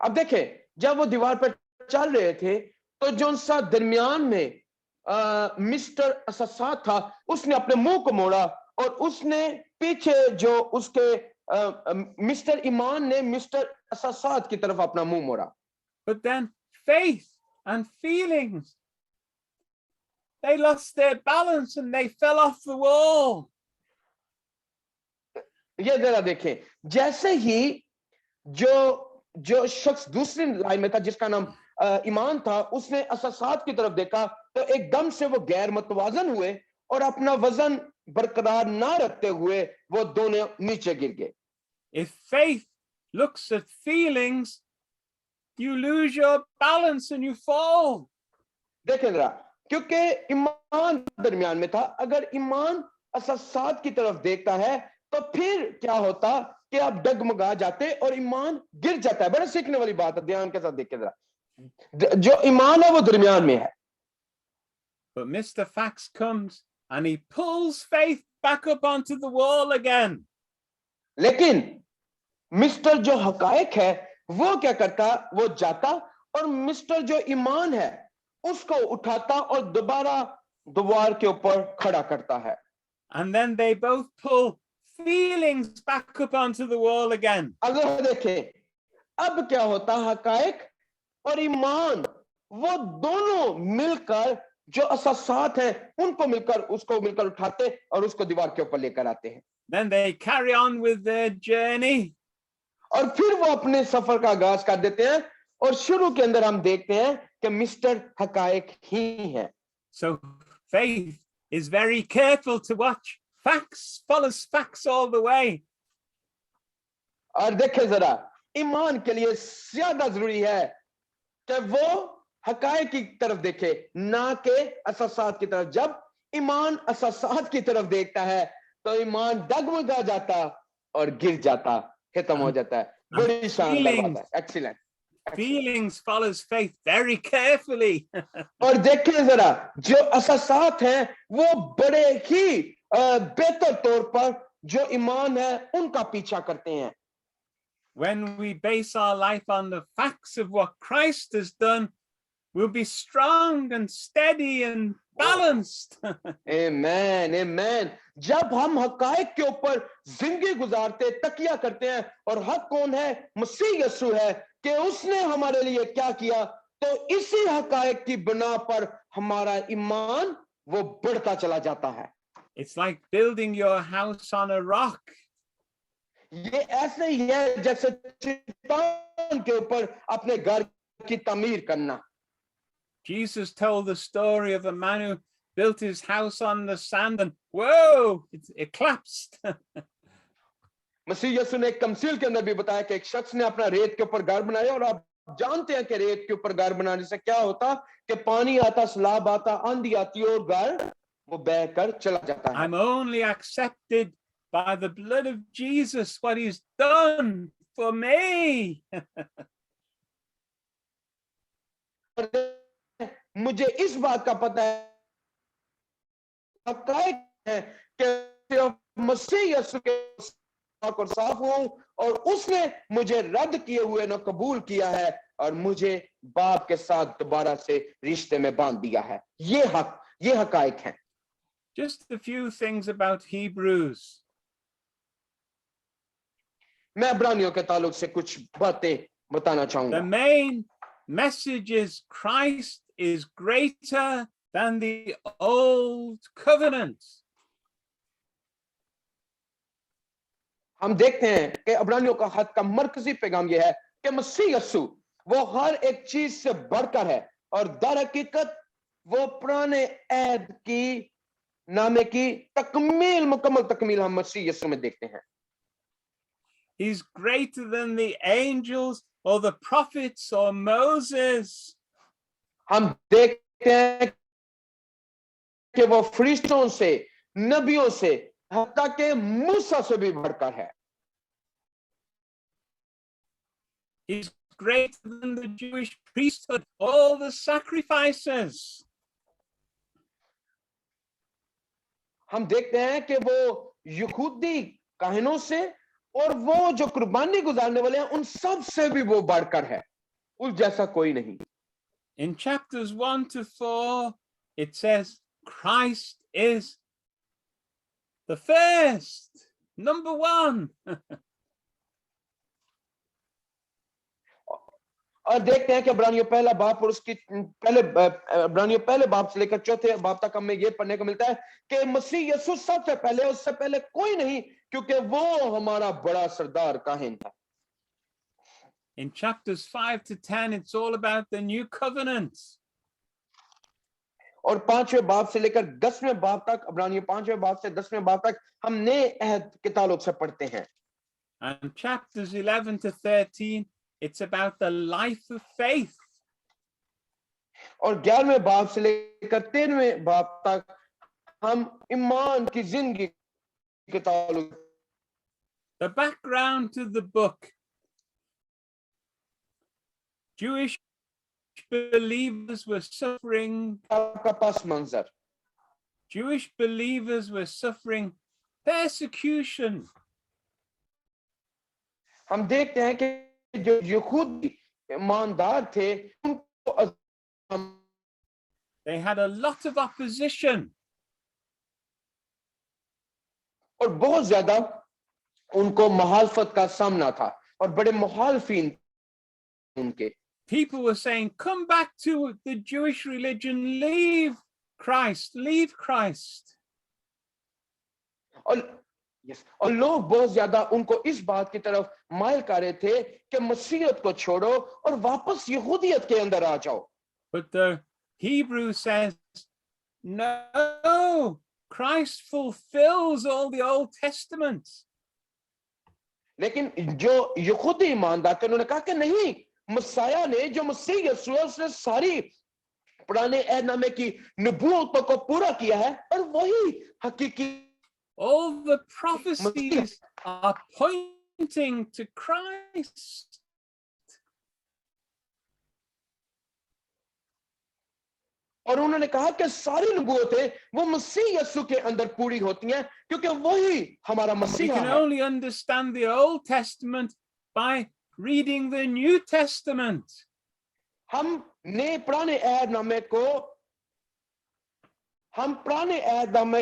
C: अब देखें, जब वो दीवार पर चल रहे थे, तो जो सा दरमियान में मिस्टर असासात था, उसने अपने मुंह को मोड़ा और उसने पीछे जो उसके मिस्टर ईमान ने मिस्टर असासात की तरफ अपना मुंह मोड़ा।
B: But then faith and feelings, they lost their balance and they fell off the wall.
C: ये जरा देखें, जैसे ही जो शख्स दूसरी लाइन में था जिसका नाम ईमान था, उसने असासात की तरफ देखा तो एकदम से वो गैर मतवाजन हुए और अपना वजन बरकरार ना रखते हुए वो दोनों नीचे गिर गए।
B: If faith looks at feelings, you lose your balance and you fall.
C: देखें जरा, क्योंकि ईमान दरमियान में था, अगर ईमान असासात की तरफ देखता है तो फिर क्या होता कि आप डगमगा जाते और ईमान गिर जाता है। बड़ा सीखने वाली बात है, ध्यान के साथ देखिए जरा, जो ईमान है वो दरमियान में है।
B: But Mr. Fax comes and he pulls faith back up onto the wall again.
C: लेकिन मिस्टर जो हकायक है वो क्या करता, वो जाता और मिस्टर जो ईमान है उसको उठाता और दोबारा दीवार के ऊपर खड़ा करता है।
B: And then they both pull feelings back up onto the wall again.
C: अगर देखें, अब क्या होता, हकायक और ईमान वो दोनों मिलकर जो असासात हैं उनको मिलकर उठाते और उसको दीवार के ऊपर लेकर आते हैं।
B: Then they carry on with their journey.
C: और फिर वो अपने सफर का आगाज कर देते हैं और शुरू के अंदर हम देखते हैं कि मिस्टर हकायक ही है।
B: So faith is very careful to watch facts, follows facts all the way.
C: और देखें जरा, ईमान के लिए ज्यादा जरूरी है कि वो हकायक की तरफ देखे, ना के असासात की तरफ। जब ईमान असासात की तरफ देखता है तो ईमान डगमगा जाता और गिर जाता, खत्म हो जाता है। बड़ी शानदार बात है, excellent.
B: Feelings follows faith very carefully.
C: और देखें जरा, जो असासात हैं वो बड़े ही बेहतर तौर पर जो ईमान है उनका पीछा करते हैं।
B: When we base our life on the facts of what Christ has done, we'll be strong and steady and balanced.
C: आमेन, आमेन। जब हम हकायक के ऊपर जिंदगी गुजारते, तकिया करते हैं और हक कौन है, मसीह यीशु है, कि उसने हमारे लिए क्या किया, तो इसी हकायक की बिना पर हमारा ईमान वो बढ़ता चला जाता है।
B: It's like building your house on a rock.
C: ये ऐसे ही है जैसे चट्टान के ऊपर अपने घर की तामीर करना।
B: Jesus told the story of a man who built his house on the sand and whoa, it collapsed.
C: मसीह यीशु ने एक तमसील के अंदर भी बताया कि एक शख्स ने अपना रेत के ऊपर घर बनाया, और आप जानते हैं कि रेत के ऊपर घर बनाने से क्या होता कि पानी आता, सैलाब आता, आंधी आती है और घर वो बहकर चला जाता है।
B: I'm only accepted by the blood of Jesus, what he's done for me.
C: मुझे इस बात का पता है कि मसीह यीशु के और साफ हूं और उसने मुझे रद्द किए हुए न कबूल किया है और मुझे बाप के साथ दोबारा से रिश्ते में बांध दिया है। ये हकायक हैं।
B: Just a few things about Hebrews.
C: मैं इब्रानियों के ताल्लुक से कुछ बातें बताना चाहूंगा।
B: The main message is Christ is greater than the old covenant.
C: हम देखते हैं कि इब्रानियों का खत का मरकजी पैगाम यह है कि मसीह यीशु वो हर एक चीज से बढ़कर है और दर हकीकत वो पुराने अहद की नामे की मुकम्मल तकमील हम मसीह यीशु में देखते हैं।
B: He's greater than the angels or the prophets or Moses.
C: हम देखते हैं कि वो फरिश्तों से, नबियों से, हत्ता के मूसा से भी बढ़कर है।
B: He's greater than the Jewish priesthood, all the sacrifices.
C: हम देखते हैं कि वो यहूदी काहिनों से और वो जो कुर्बानी गुजारने वाले हैं उन सब से भी वो बढ़कर है, उस जैसा कोई नहीं।
B: In chapters 1 to 4, it says Christ is the first, number one.
C: और देखते हैं कि इब्रानियों पहला बाप और उसकी इब्रानियों पहले बाप से लेकर चौथे बाप तक हमें ये पढ़ने को मिलता है कि मसीह यीशु सबसे पहले, उससे पहले कोई नहीं, क्योंकि वो हमारा बड़ा सरदार काहिन है।
B: In chapters 5 to 10, it's all about the new covenant.
C: और 5वें बाप से लेकर 10वें बाप तक, इब्रानियों 5वें बाप से 10वें बाप तक हम नए अहद के ताल्लुक से पढ़ते हैं।
B: And chapters 11 to 13, it's about the life of faith.
C: और 11वें बाप से लेकर 13वें बाप तक हम ईमान की जिंदगी के ताल्लुक।
B: The background to the book. Jewish believers were suffering.
C: आपका पास मंजर,
B: Jewish believers were suffering persecution.
C: हम देखते हैं कि जो यहूदी ईमानदार थे उनको
B: They had a lot of opposition.
C: और बहुत ज्यादा उनको मुखालफत का सामना था और बड़े मुखालफिन उनके।
B: People were saying, come back to the Jewish religion, leave Christ, leave Christ.
C: और लोग बहुत ज्यादा उनको इस बात की तरफ माइल कर रहे थे कि मसीहत को छोड़ो और वापस यहूदियत के अंदर आ जाओ।
B: But the Hebrew says, no, Christ fulfills all the Old Testament.
C: लेकिन जो यहूदी ईमानदार थे उन्होंने कहा कि नहीं, मसाया ने जो मसीह यीशु है उसने सारी पुराने अहदनामे की नबूवतों को पूरा किया है और वही हकीकी।
B: All the prophecies are pointing to Christ.
C: और उन्होंने कहा कि सारी नबूवतें वो मसीह यीशु के अंदर पूरी होती हैं क्योंकि वही हमारा
B: We
C: मसीहा
B: can
C: है।
B: only understand the Old Testament by reading the New Testament.
C: हम पुराने अहदनामे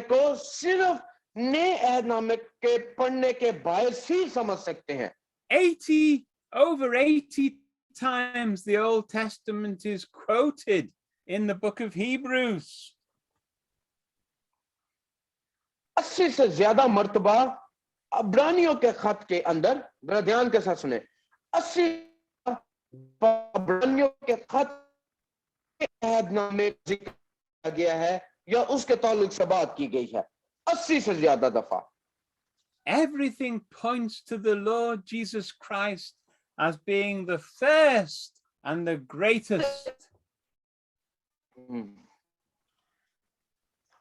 C: को सिर्फ नए अहदनामे के पढ़ने के बाद ही समझ सकते हैं।
B: Over 80 times the Old Testament is quoted in the book of Hebrews.
C: 80 से ज्यादा मर्तबा अब्रानियों के खत के अंदर, बड़ा ध्यान के साथ सुने, 80 अब्रानियों के खत के अहदनामे जिक्र किया गया है या उसके ताल्लुक से बात की गई है 80 से ज्यादा दफा।
B: Everything points to the Lord Jesus Christ as being the first and the greatest.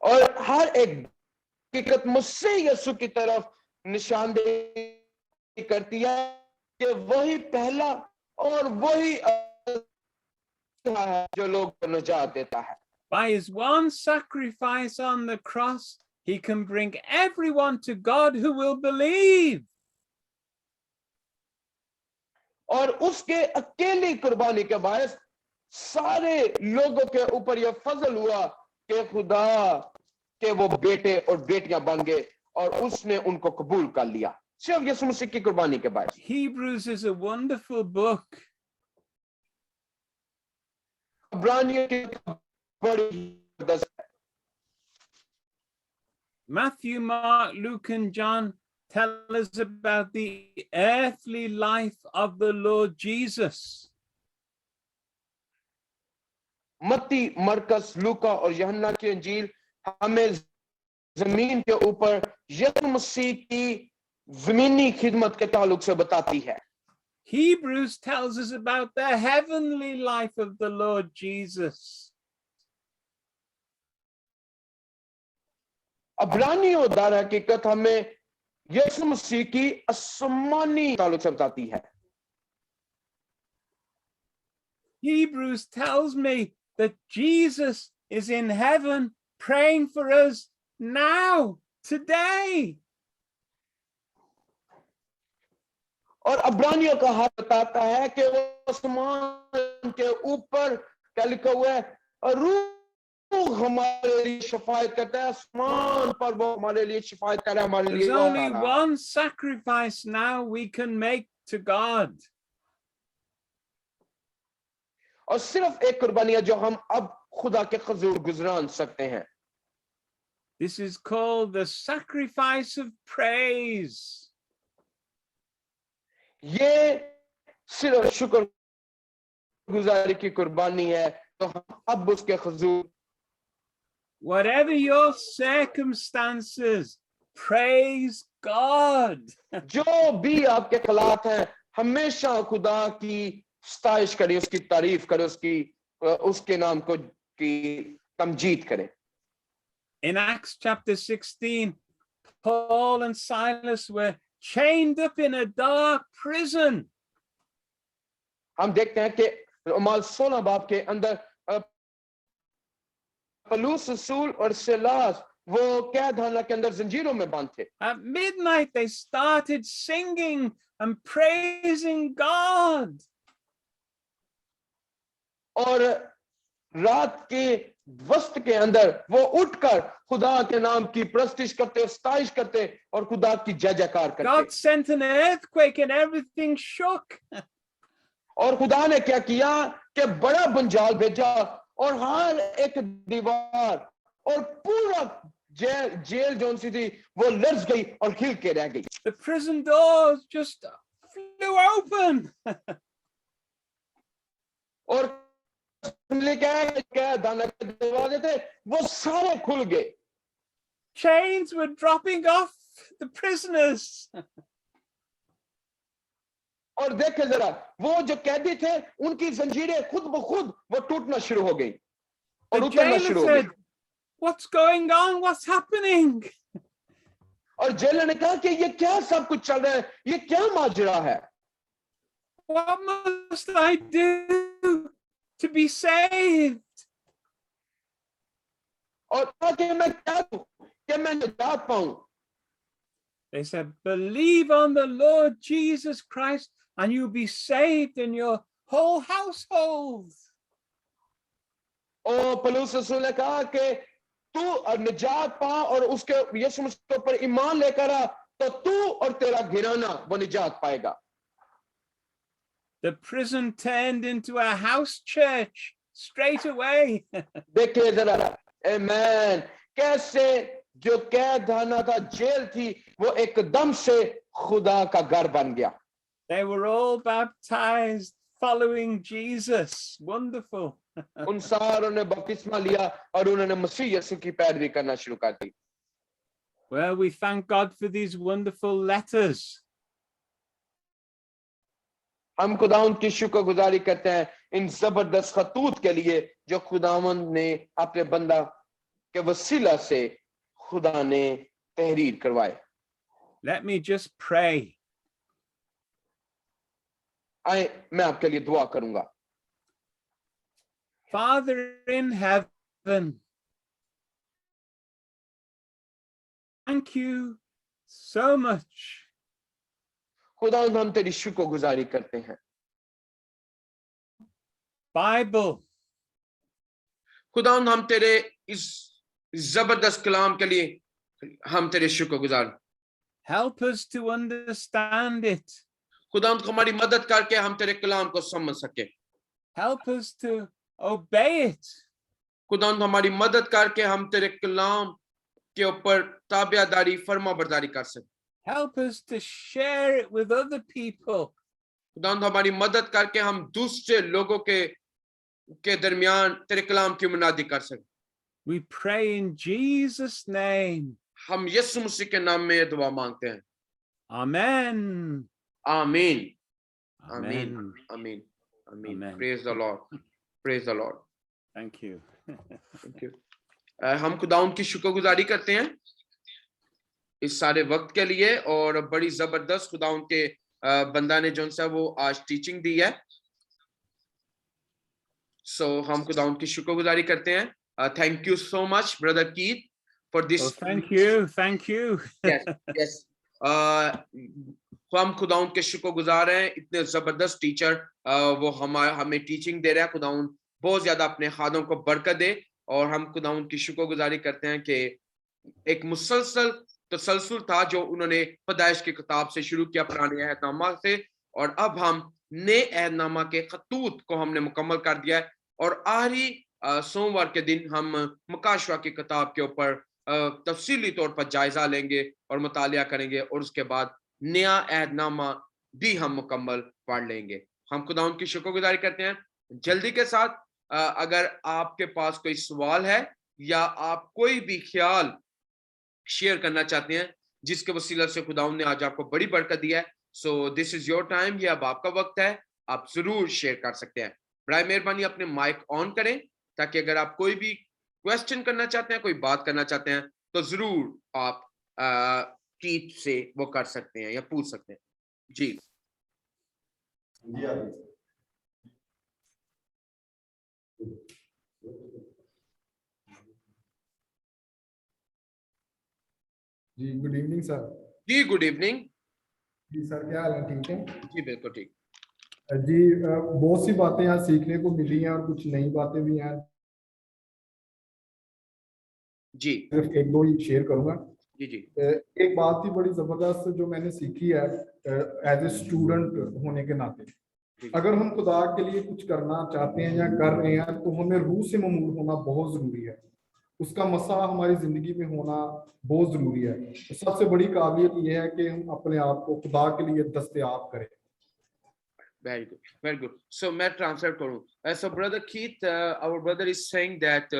C: और हर एक हकीकत मसीह यीशु की तरफ निशानदेही करती है कि वही पहला और वही है जो लोग को निजात देता है।
B: By his one sacrifice on the cross, he can bring everyone to God who will believe.
C: और उसके अकेली कुर्बानी के बायस सारे लोगों के ऊपर यह फजल हुआ कि खुदा के वो बेटे और बेटियां बन गए और उसने उनको कबूल कर लिया सिर्फ यीशु मसीह की कुर्बानी के बायस।
B: Hebrews is a wonderful book.
C: इब्रानियों की बड़ी जबरदस्त है।
B: Matthew, Mark, Luke, and John tell us about the earthly life of the Lord Jesus.
C: मत्ती, मरकस, लूका और यूहन्ना की इंजील हमें जमीन के ऊपर यीशु मसीह की जमीनी खिदमत के ताल्लुक से बताती है।
B: Hebrews tells us about the heavenly life of the Lord Jesus.
C: अब्रानियों दर हकीकत हमें यीशु मसीह की आसमानी ताल्लुक से बताती है।
B: Hebrews tells me that Jesus is in heaven praying for us now, today.
C: और अब्रानियों का हाथ बताता है कि वो आसमान के ऊपर क्या लिखा हुआ है, और रूह हमारे लिए शफायत करता है, आसमान पर वो हमारे लिए शफायत कर रहा है, हमारे लिए।
B: There's only one sacrifice now we can make to God.
C: और सिर्फ एक कुर्बानी है जो हम अब खुदा के हुजूर गुजरान सकते हैं।
B: This is called the sacrifice of praise.
C: ये सिर्फ शुक्र गुजारी की कुर्बानी है, तो हम अब उसके हुजूर।
B: Whatever your circumstances, praise God.
C: जो भी आपके हालात हैं, हमेशा खुदा की स्ताइश करें, उसकी तारीफ करें, उसके नाम को की तमजीद करें।
B: In Acts chapter 16, Paul and Silas were chained up in a dark prison.
C: हम देखते हैं कि अमाल 16 बाब के अंदर पलूस रसूल और सिलास वो कैदखाना के अंदर जंजीरों में बंद थे।
B: At midnight, they started singing and praising God.
C: और रात के वस्त के अंदर वो उठकर खुदा के नाम की प्रस्तिश करते, स्ताइश करते और खुदा की जय जयकार करते।
B: God sent an earthquake and everything shook.
C: और खुदा ने क्या किया कि बड़ा बंजाल भेजा और हर एक दीवार और पूरा जेल जोन सी थी वो लर्ज गई और हिल के रह गई।
B: The prison doors just flew open.
C: और क्या दाना के दरवाजे थे वो सारे खुल गए।
B: Chains were dropping off the prisoners.
C: और देखे जरा वो जो कैदी थे उनकी जंजीरें खुद ब खुद वो टूटना शुरू हो गई और
B: The
C: उतरना
B: jailer
C: शुरू हो गई।
B: said, "What's going on? What's happening?"
C: और जेलर ने कहा कि ये क्या सब कुछ चल रहा है, ये क्या माजरा है,
B: What must I do to be saved?
C: और कहा कि मैं क्या दूं कि मैं निजात पाऊं।
B: They said, "Believe on the Lord Jesus Christ and you'll be saved in your whole household."
C: और पौलुस रसूल ने कहा कि तू निजात पा और उसके यीशु मसीह के ऊपर ईमान लेकर आ तो तू और तेरा घराना वो निजात पाएगा।
B: The prison turned into a house church straight away.
C: देखिए जरा, आमीन, कैसे जो कैद खाना था, जेल थी, वो एकदम से खुदा का घर बन गया।
B: They were all baptized following Jesus. Wonderful.
C: उन सारों ने बपतिस्मा लिया और उन्होंने मसीह यीशु की पैरवी करना शुरू कर दी।
B: Well, we thank God for these wonderful letters.
C: हम खुदावंद की शुक्रगुजारी करते हैं इन जबरदस्त खतूत के लिए जो खुदावंद ने अपने बंदा के वसीला से खुदा ने तहरीर करवाए।
B: Let me just pray.
C: आए मैं आपके लिए दुआ करूंगा।
B: Father in heaven, thank you so much.
C: खुदावंद हम तेरी शुक्रगुजारी करते हैं।
B: Bible,
A: खुदावंद हम तेरे इस जबरदस्त कलाम के लिए हम तेरे शुक्रगुजार।
B: help us to understand it.
A: खुदावंद हमारी मदद करके हम तेरे कलाम को समझ सके।
B: Help us to obey it.
A: खुदावंद हमारी मदद करके हम तेरे कलाम के ऊपर ताबियादारी फरमाबरदारी कर सके।
B: Help us to share it with other people.
A: खुदावंद हमारी मदद करके हम दूसरे लोगों के दरमियान तेरे कलाम की मुनादी कर सके।
B: We pray in Jesus' name.
A: हम यीशु मसीह के नाम में ये दुआ मांगते हैं।
B: Amen.
A: आमीन
B: Amen.
A: आमीन आमीन आमीन।
B: Amen.
A: Praise the Lord, praise the Lord.
B: Thank you.
A: Thank you. हम खुदावंद की शुक्रगुजारी करते हैं इस सारे वक्त के लिए और बड़ी जबरदस्त खुदावंद के बंदा ने जो सा वो आज टीचिंग दी है। सो हम खुदावंद की शुक्रगुजारी करते हैं। Thank you so much brother Keith for this.
B: Oh, thank you. Thank you.
A: Yes yes, हम खुदावंद के शुक्रगुजार हैं, इतने जबरदस्त टीचर वो हमें टीचिंग दे रहा है। खुदावंद बहुत ज्यादा अपने खादों को बरकत दे और हम खुदावंद की शुक्रगुजारी करते हैं कि एक मुसलसल तसलसल था जो उन्होंने पैदाइश की किताब से शुरू किया पुराने अहदनामा से, और अब हम नए अहदनामा के खतूत को हमने मुकम्मल कर दिया है और आखिरी सोमवार के दिन हम मुकाशवा की किताब के ऊपर तफसीली तौर पर जायजा लेंगे और मुतालिया करेंगे और उसके बाद नया अहदनामा भी हम मुकम्मल पढ़ लेंगे। हम खुदावंद की शुक्रगुजारी करते हैं। जल्दी के साथ अगर आपके पास कोई सवाल है या आप कोई भी ख्याल शेयर करना चाहते हैं जिसके वसीला से खुदावंद ने आज आपको बड़ी बरकत दी है, so this is your time, ये अब आपका वक्त है, आप जरूर शेयर कर सकते हैं। बराए मेहरबानी अपने माइक ऑन करें ताकि अगर आप कोई भी क्वेश्चन करना चाहते हैं, कोई बात करना चाहते हैं तो जरूर आप कीथ से वो कर सकते हैं या पूछ सकते हैं। जी
D: जी गुड इवनिंग सर।
A: जी गुड इवनिंग।
D: जी सर क्या हाल है, ठीक है?
A: जी बिल्कुल ठीक।
D: जी बहुत सी बातें यहाँ सीखने को मिली हैं और कुछ नई बातें भी हैं।
A: जी
D: सिर्फ एक दो ही शेयर करूंगा।
A: जी जी
D: एक बात ही बड़ी जबरदस्त जो मैंने सीखी है एज ए स्टूडेंट होने के नाते अगर हम खुदा के लिए कुछ करना चाहते हैं या कर रहे हैं तो हमें रूह से ममूर होना बहुत जरूरी है, उसका मसा हमारी जिंदगी में होना बहुत जरूरी है। तो सबसे बड़ी काबिलियत यह है कि हम अपने आप को खुदा के लिए दस्तयाब करें।
A: Very good, very good. So मैं translate करूँ. So brother Keith, our brother is saying that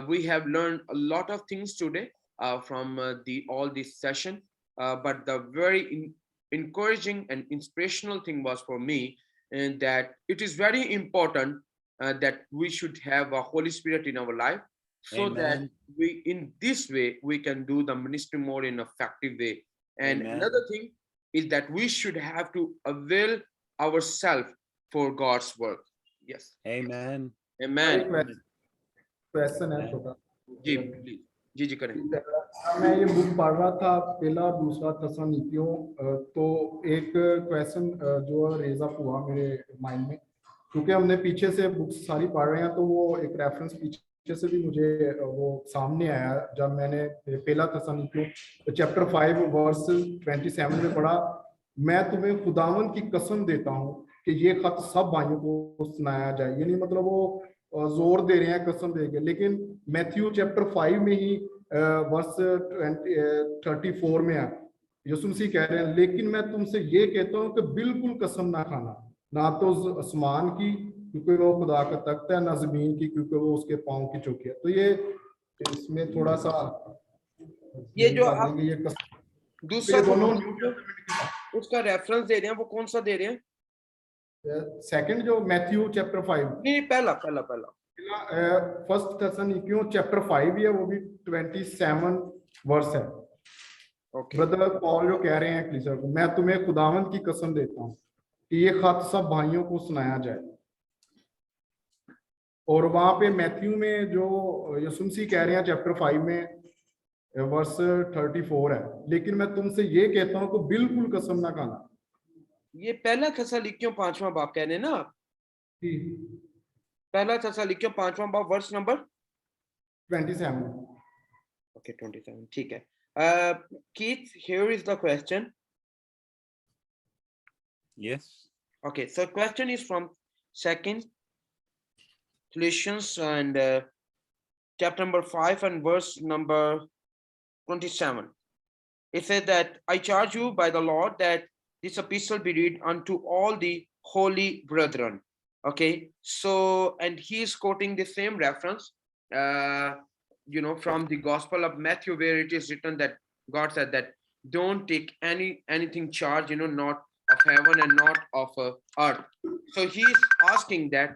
A: we have learned a lot of things today from all this session, but the very encouraging and inspirational thing was for me, and that it is very important that we should have a Holy Spirit in our life, so that
B: Amen.
A: we, in this way, we can do the ministry more in an effective way. And
B: Amen.
A: another thing is that we should have to avail ourselves for God's work. Yes.
B: Amen.
A: Amen.
D: Question है छोटा
A: जी please जी करें.
D: मैं ये book पढ़ रहा था, पहला और दूसरा थेसलोनिकियों, तो एक क्वेश्चन जो रेज अप हुआ मेरे माइंड में, क्योंकि हमने पीछे से बुक्स सारी पढ़ रहे हैं, तो वो एक रेफरेंस पीछे से भी मुझे वो सामने आया जब मैंने पहला थेसलोनिकियों चैप्टर 5 वर्स 27 में पढ़ा, मैं तुम्हें खुदावन की कसम देता हूँ कि ये खत सब भाइयों को सुनाया जाए। यानी मतलब वो जोर दे रहे हैं कसम दे के, लेकिन मैथ्यू चैप्टर 5 में ही वर्स 34 में है, यीशु मसीह कह रहे हैं, लेकिन मैं तुमसे ये कहता हूँ कि बिल्कुल कसम ना खाना, ना तो आसमान की क्योंकि वो खुदा का तख्त है, ना जमीन की क्योंकि वो उसके पांव की चौकी है। तो ये इसमें थोड़ा सा
A: ये जो आप
D: ये
A: दूसरा
D: दोनों
A: उसका रेफरेंस दे रहे हैं, वो कौन सा दे रहे हैं?
D: सेकंड जो मैथ्यू चैप्टर 5,
A: नहीं पहला
D: फर्स्ट थेसलोनिकियों चैप्टर 5 ही है, वो भी 27 वर्स है। ब्रदर पॉल जो कह रहे हैं कलीसिया को, मैं तुम्हें खुदावंद की कसम देता हूँ कि ये खत सब भाइयों को सुनाया जाए। और वहां पे मैथ्यू में जो यीशु मसीह कह रहे हैं चैप्टर 5 में वर्स 34 है, लेकिन मैं तुमसे ये कहता हूँ कि बिल्कुल कसम ना खाना।
A: ये पहला थेसलोनिकियों 5वां बाब कह रहे हैं ना? पहला थेसलोनिकियों 5वां बाब वर्स नंबर
D: 27.
A: Okay, 27. ठीक है. Keith, here is the question.
B: Yes.
A: Okay, so question is from 2 Thessalonians and chapter number 5 and verse number 27. It says that I charge you by the Lord that this epistle be read unto all the holy brethren. Okay, so and he is quoting the same reference, from the Gospel of Matthew, where it is written that God said that don't take anything charge, not of heaven and not of earth. So he is asking that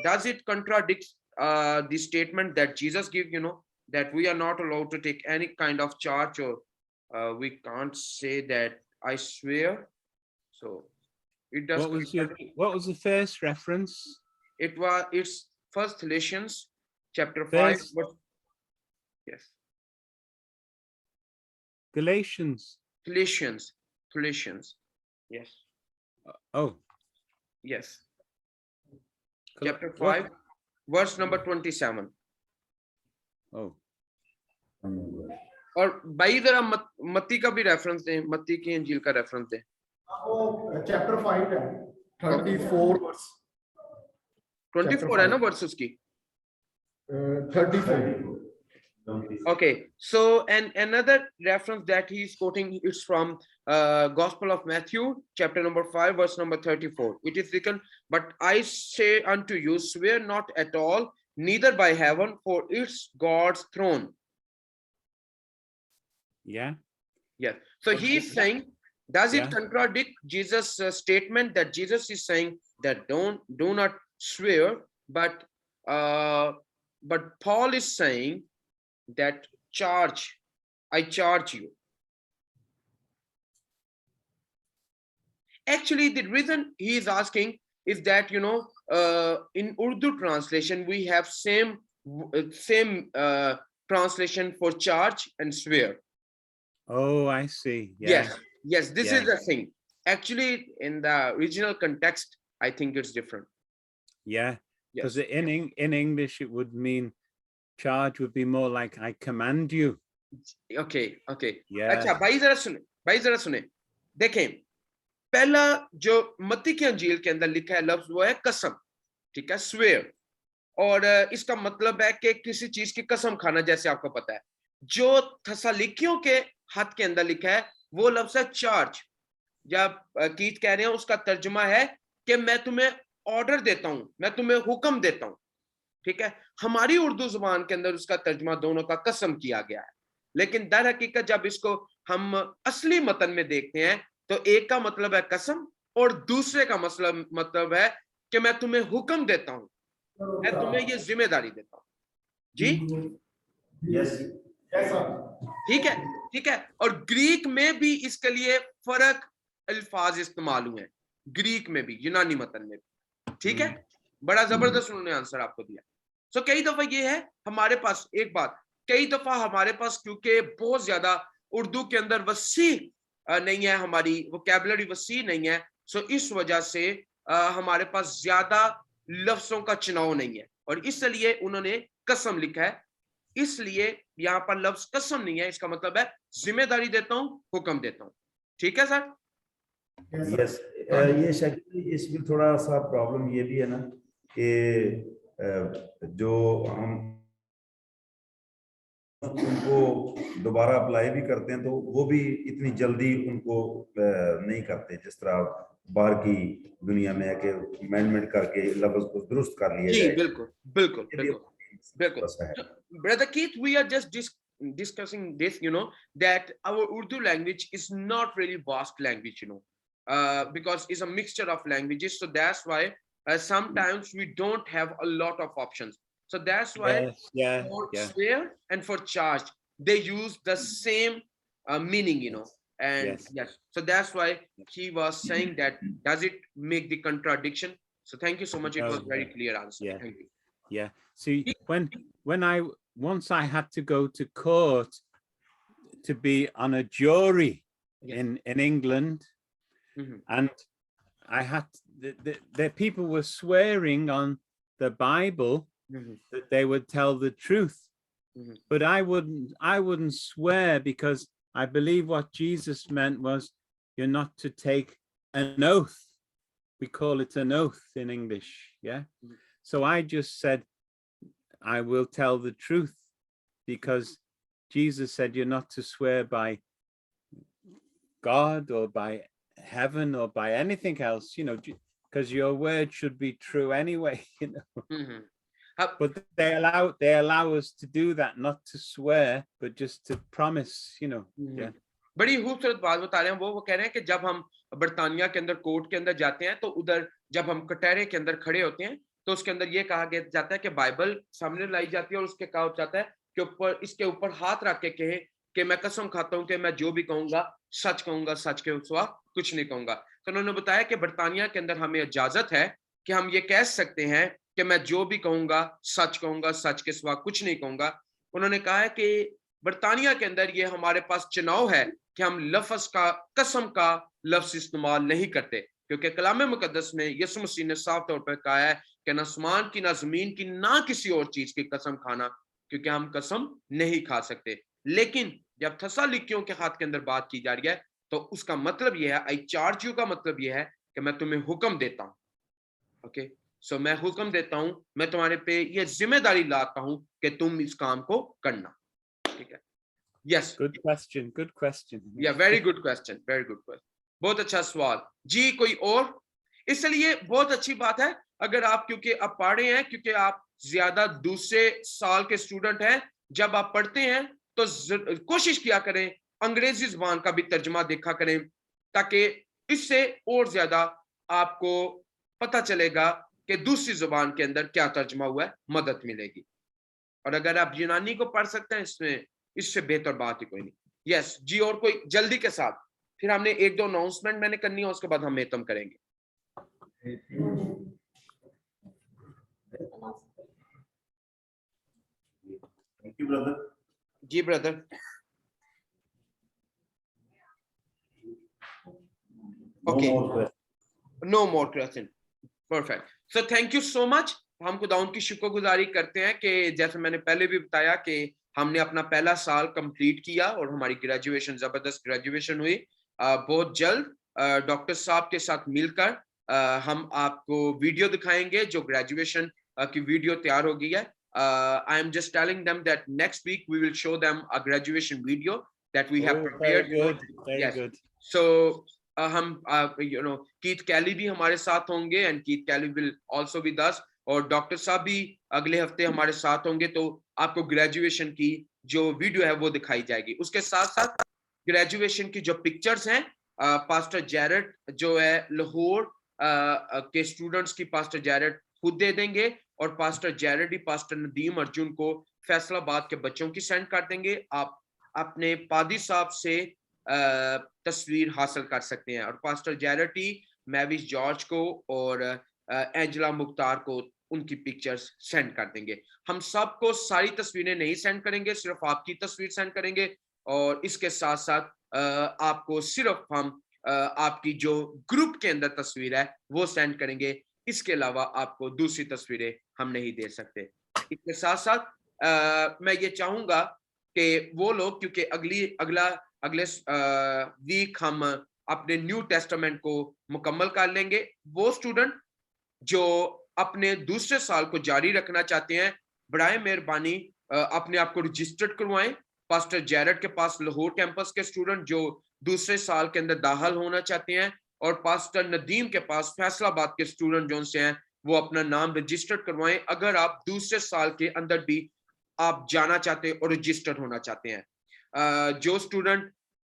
A: does it contradict the statement that Jesus gave, that we are not allowed to take any kind of charge, or we can't say that I swear. So it does.
B: What was the first reference?
A: It's First Thessalonians chapter 5. Yes.
B: Galatians.
A: Yes.
B: Oh.
A: Yes. Chapter 5, verse number 27.
B: Oh.
A: और भाई जरा मत्ती का भी reference दें, मत्ती की इंजील का रेफरेंस दें।
D: चैप्टर 5 है 34 वर्स
A: 24 है ना वर्स उसकी?
D: 34.
A: Okay, so and another reference that he is quoting is from Gospel of Matthew chapter number 5 verse number 34. It is written, but I say unto you, swear not at all, neither by heaven, for it's God's throne.
B: Yeah.
A: Yes. So he is saying, does it contradict Jesus' statement that Jesus is saying that do not swear, but Paul is saying that I charge you. Actually, the reason he is asking is that in Urdu translation we have same translation for charge and swear.
B: Oh, I see. Yeah.
A: Yes, this is the thing. Actually, in the original context, I think it's different.
B: Yeah, because in English it would mean charge would be more like I command you.
A: Okay.
B: Yeah.
A: अच्छा भाई जरा सुने देखें, पहला जो मत्ती की अंजील के अंदर लिखा है लफ्ज वो है कसम, ठीक है, स्वेयर। और इसका मतलब है कि किसी चीज की कसम खाना, जैसे आपको पता है। जो थस्सलुनीकियों के हाथ के अंदर लिखा है वो लफ्ज है चार्ज। जब कीथ कह रहे हैं उसका तर्जुमा है कि मैं तुम्हें ऑर्डर देता हूं, मैं तुम्हें हुक्म देता हूं, ठीक है। हमारी उर्दू जुबान के अंदर उसका तर्जुमा दोनों का कसम किया गया है, लेकिन दर हकीकत जब इसको हम असली मतन में देखते हैं तो एक का मतलब है कसम और दूसरे का मतलब है कि मैं तुम्हें हुक्म देता हूं, मैं तुम्हें ये जिम्मेदारी देता हूं। जी
D: यस ऐसा
A: ठीक है, ठीक है। और ग्रीक में भी इसके लिए फर्क अल्फाज इस्तेमाल हुए हैं, ग्रीक में भी, यूनानी मतन में भी, ठीक है। बड़ा जबरदस्त उन्होंने आंसर आपको दिया। सो कई दफा ये है हमारे पास, एक बात, कई दफा हमारे पास क्योंकि बहुत ज्यादा उर्दू के अंदर वसी नहीं है, हमारी वोकैबुलरी वसी नहीं है, सो इस वजह से हमारे पास ज्यादा लफ्जों का चुनाव नहीं है, और इसलिए उन्होंने कसम लिखा है। इसलिए यहाँ पर लफ्ज कसम नहीं है, इसका मतलब है जिम्मेदारी देता हूं, हुक्म देता हूं। ठीक है सर?
E: यस, ये शायद इसमें थोड़ा सा प्रॉब्लम ये भी है ना कि जो हम उनको दोबारा अप्लाई भी करते हैं तो वो भी इतनी जल्दी उनको नहीं करते, जिस तरह बाहर की दुनिया में है कि अमेंडमेंट करके लफ्ज को दुरुस्त कर लिया
A: जी
E: जाए।
A: बिल्कुल बिल्कुल
E: ये भी
A: बिल्कुल बिल्कुल।
E: बस है।
A: Brother Keith, we are just discussing this, that our Urdu language is not really vast language, because it's a mixture of languages. So that's why sometimes we don't have a lot of options. So that's why for swear and for charge, they use the same meaning, and yes. So that's why he was saying that, does it make the contradiction? So thank you so much. It was very clear answer.
B: Yeah.
A: Thank you.
B: Yeah. See, when once I had to go to court to be on a jury in England, and I had the people were swearing on the Bible that they would tell the truth, but I wouldn't swear, because I believe what Jesus meant was you're not to take an oath. We call it an oath in English. Yeah. So I just said, I will tell the truth, because Jesus said you're not to swear by God or by heaven or by anything else, because your word should be true anyway, But they allow us to do that, not to swear, but just to promise, Yeah.
A: बड़ी खूबसूरत बात बता रहे हैं वो कह रहे हैं कि जब हम बरतानिया के अंदर कोर्ट के अंदर जाते हैं तो उधर जब हम कटहरे के अंदर खड़े होते हैं तो उसके अंदर ये कहा जाता है कि बाइबल सामने लाई जाती है और उसके कहा जाता है कि इसके ऊपर हाथ रख के कहे कि मैं कसम खाता हूं कि मैं जो भी कहूंगा सच कहूंगा, सच के सिवा कुछ नहीं कहूंगा। तो उन्होंने बताया कि बरतानिया के अंदर हमें इजाजत है कि हम ये कह सकते हैं कि मैं जो भी कहूंगा, सच के सिवा कुछ नहीं कहूंगा। उन्होंने कहा है कि बरतानिया के अंदर ये हमारे पास चुनाव है कि हम लफ्ज का, कसम का लफ्ज इस्तेमाल नहीं करते, क्योंकि कलाम मुकद्दस में यीशु मसीह ने साफ तौर पर कहा है कि ना आसमान की, ना जमीन की, ना किसी और चीज की कसम खाना, क्योंकि हम कसम नहीं खा सकते। लेकिन जब थस्सलुनीकियों के हाथ के अंदर बात की जा रही है तो उसका मतलब यह है, आई चार्ज यू का मतलब यह है कि मैं तुम्हें हुक्म देता हूं। ओके, सो मैं हुक्म देता हूं, मैं तुम्हारे पे ये जिम्मेदारी लाता हूं कि तुम इस काम को करना। ठीक है? Yes,
B: Good question.
A: या very good question, very good question, बहुत अच्छा सवाल जी। कोई और? इसलिए बहुत अच्छी बात है अगर आप, क्योंकि आप पढ़ रहे हैं, क्योंकि आप ज्यादा दूसरे साल के स्टूडेंट हैं, जब आप पढ़ते हैं तो कोशिश किया करें अंग्रेजी जुबान का भी तर्जुमा देखा करें, ताकि इससे और ज्यादा आपको पता चलेगा कि दूसरी जुबान के अंदर क्या तर्जुमा हुआ है, मदद मिलेगी। और अगर आप यूनानी को पढ़ सकते हैं इससे बेहतर बात ही कोई नहीं। यस जी, और कोई जल्दी के साथ, फिर हमने एक दो अनाउंसमेंट मैंने करनी है, उसके बाद हम खत्म करेंगे।
E: Thank you brother.
A: जी brother. Okay, no more question, perfect. So thank you so much. हम खुदावंद की शुक्रगुजारी करते हैं कि जैसे मैंने पहले भी बताया कि हमने अपना पहला साल कंप्लीट किया और हमारी ग्रेजुएशन, जबरदस्त ग्रेजुएशन हुई बहुत जल्द। डॉक्टर साहब के साथ मिलकर हम आपको वीडियो दिखाएंगे जो ग्रेजुएशन की वीडियो तैयार हो गई है. I am just telling them that next week we will show them a graduation video that we have prepared.
B: Very good, very
A: Yes.
B: good.
A: So हम Keith Kelly भी हमारे साथ होंगे and Keith Kelly will also be with us. और doctor साहब भी अगले हफ्ते हमारे साथ होंगे, तो आपको ग्रेजुएशन की जो वीडियो है वो दिखाई जाएगी. उसके साथ साथ ग्रेजुएशन की जो पिक्चर्स हैं पास्टर जैरेट जो है लाहौर के स्टूडेंट्स की पास्टर जैरेट खुद दे देंगे और पास्टर जैरेट ही पास्टर नदीम अर्जुन को फैसलाबाद के बच्चों की सेंड कर देंगे. आप अपने पादी साहब से तस्वीर हासिल कर सकते हैं और पास्टर जैरेट ही मैविस जॉर्ज को और एंजेला मुख्तार को उनकी पिक्चर्स सेंड कर देंगे. हम सबको सारी तस्वीरें नहीं सेंड करेंगे, सिर्फ आपकी तस्वीर सेंड करेंगे और इसके साथ साथ आपको सिर्फ हम आपकी जो ग्रुप के अंदर तस्वीर है वो सेंड करेंगे. इसके अलावा आपको दूसरी तस्वीरें हम नहीं दे सकते. इसके साथ साथ मैं ये चाहूंगा कि वो लोग, क्योंकि अगले वीक हम अपने न्यू टेस्टामेंट को मुकम्मल कर लेंगे, वो स्टूडेंट जो अपने दूसरे साल को जारी रखना चाहते हैं बराए मेहरबानी अपने आप को रजिस्टर्ड करवाएं. पास्टर जैरेट के पास लाहौर कैंपस के स्टूडेंट जो दूसरे साल के अंदर दाखिल होना चाहते हैं और पास्टर नदीम के पास फैसलाबाद के स्टूडेंट जो से हैं वो अपना नाम रजिस्टर्ड करवाएं. अगर आप दूसरे साल के अंदर भी आप जाना चाहते हैं और रजिस्टर्ड होना चाहते हैं, जो स्टूडेंट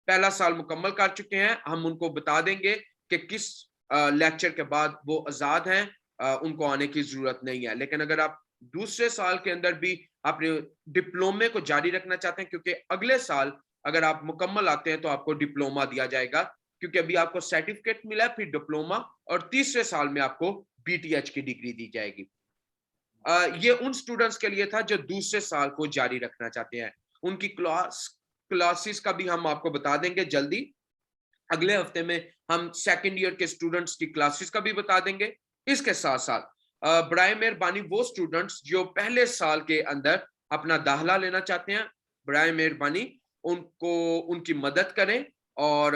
A: पहला साल मुकम्मल कर चुके हैं हम उनको बता देंगे कि किस लेक्चर के बाद वो आजाद हैं, उनको आने की जरूरत नहीं है. लेकिन अगर आप दूसरे साल के अंदर भी अपने डिप्लोमे को जारी रखना चाहते हैं, क्योंकि अगले साल अगर आप मुकम्मल आते हैं तो आपको डिप्लोमा दिया जाएगा, क्योंकि अभी आपको सर्टिफिकेट मिला है, फिर डिप्लोमा और तीसरे साल में आपको बीटीएच की डिग्री दी जाएगी. ये उन स्टूडेंट्स के लिए था जो दूसरे साल को जारी रखना चाहते हैं. उनकी क्लासेस का भी हम आपको बता देंगे जल्दी. अगले हफ्ते में हम सेकंड ईयर के स्टूडेंट्स की क्लासेस का भी बता देंगे. इसके साथ साथ बराए मेहरबानी वो स्टूडेंट्स जो पहले साल के अंदर अपना दाखिला लेना चाहते हैं, बराए मेहरबानी उनको उनकी मदद करें और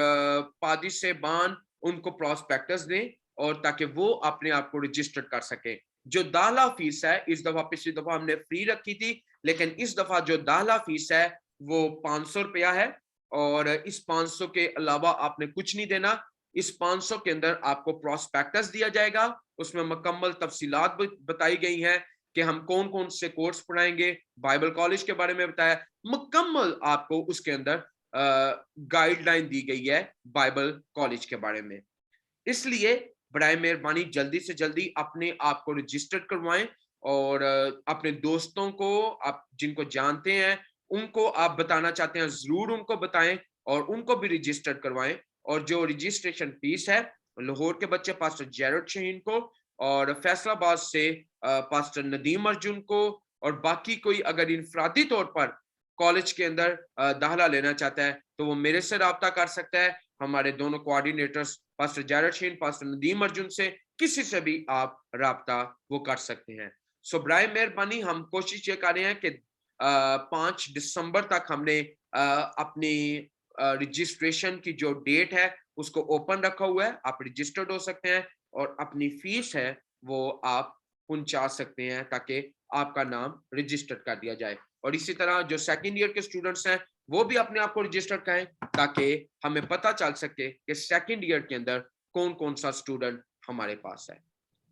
A: पादी से बान उनको प्रॉस्पेक्टस दें और ताकि वो अपने आप को रजिस्टर कर सके. जो दाखिला फीस है इस दफा, पिछली दफा हमने फ्री रखी थी, लेकिन इस दफा जो दाखिला फीस है वो 500 रुपया है और इस 500 के अलावा आपने कुछ नहीं देना. इस 500 के अंदर आपको प्रॉस्पेक्टस दिया जाएगा, उसमें मुकम्मल तफसीलात बताई गई हैं कि हम कौन कौन से कोर्स पढ़ाएंगे, बाइबल कॉलेज के बारे में बताया, मुकम्मल आपको उसके अंदर गाइडलाइन दी गई है बाइबल कॉलेज के बारे में. इसलिए बराए मेहरबानी जल्दी से जल्दी अपने आप को रजिस्टर करवाएं और अपने दोस्तों को, आप जिनको जानते हैं उनको आप बताना चाहते हैं जरूर उनको बताएं और उनको भी रजिस्टर करवाएं. और जो रजिस्ट्रेशन फीस है लाहौर के बच्चे पास्टर जैरेट शहीन को और फैसलाबाद से पास्टर नदीम अर्जुन को और बाकी कोई अगर इनफरादी तौर पर कॉलेज के अंदर दाखिला लेना चाहता है तो वो मेरे से राब्ता कर सकता है. हमारे दोनों coordinators pastor Jarrett Shaheen, pastor Nadeem Arjun से किसी से भी आप राब्ता वो कर सकते हैं. सो बराए मेहरबानी हम कोशिश ये कर रहे हैं कि 5 दिसंबर तक हमने अपनी रजिस्ट्रेशन की जो डेट है उसको ओपन रखा हुआ है. आप रजिस्टर्ड हो सकते हैं और अपनी फीस है वो आप पहुंचा सकते हैं ताकि आपका नाम रजिस्टर्ड कर दिया जाए. और इसी तरह जो सेकंड ईयर के स्टूडेंट्स हैं वो भी अपने आप को रजिस्टर करें ताकि हमें पता चल सके कि सेकंड ईयर के अंदर कौन कौन सा स्टूडेंट हमारे पास है.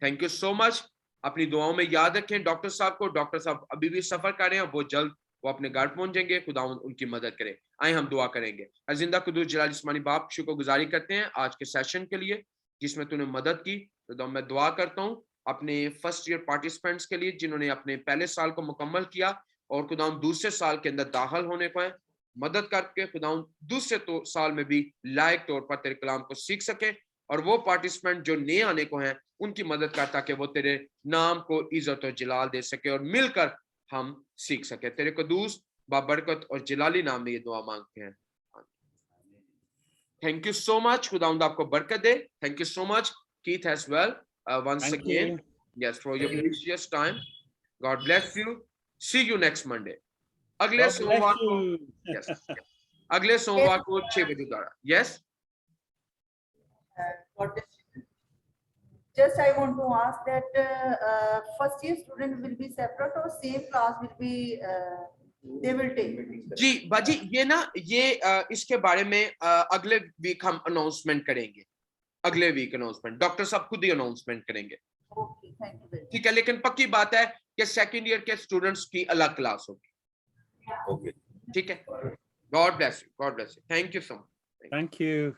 A: Thank you so much. अपनी दुआओं में याद रखें डॉक्टर साहब को. डॉक्टर साहब अभी भी सफर कर रहे हैं, वो जल्द वो अपने घर पहुंच जाएंगे. खुदा उनकी मदद करे. आए हम दुआ करेंगे. जिंदा कुदूस जलाल जिस्मानी बाप शुक्रगुजारी करते हैं आज के सेशन के लिए जिसमें तूने मदद की. तो मैं दुआ करता हूँ अपने फर्स्ट ईयर पार्टिसिपेंट्स के लिए जिन्होंने अपने पहले साल को मुकम्मल किया और खुदा दूसरे साल के अंदर दाखिल होने को है. मदद करके खुदा दूसरे साल में भी लायक तौर पर तेरे कलाम को सीख सके और वो पार्टिसिपेंट जो नए आने को हैं उनकी मदद कर ताकि वो तेरे नाम को इज्जत और जलाल दे सके और मिलकर हम सीख सके. तेरे कदूस बाबरकत और जलाली नाम में ये दुआ मांगते हैं. Thank you so much. खुदावंद आपको बरकत दे. Thank you so much Keith as well once
B: Thank
A: again
B: you.
A: yes for your precious time. God bless you. See you next Monday. अगले
B: God
A: सोमवार
B: bless
A: को
B: you.
A: yes अगले सोमवार को 6 बजे द्वारा. yes
F: God bless you. Just I want to ask that first year student will be separate or same class will be they will take.
A: जी बाजी ये ना ये इसके बारे में अगले वीक हम अनाउंसमेंट करेंगे, अगले वीक अनाउंसमेंट डॉक्टर साहब खुद ही अनाउंसमेंट करेंगे,
F: Okay, thank you very much.
A: ठीक है। लेकिन पक्की बात है कि सेकंड ईयर के स्टूडेंट्स की अलग क्लास होगी,
E: ओके
A: ठीक है। God bless you, God bless you, thank you so much.
B: Thank you.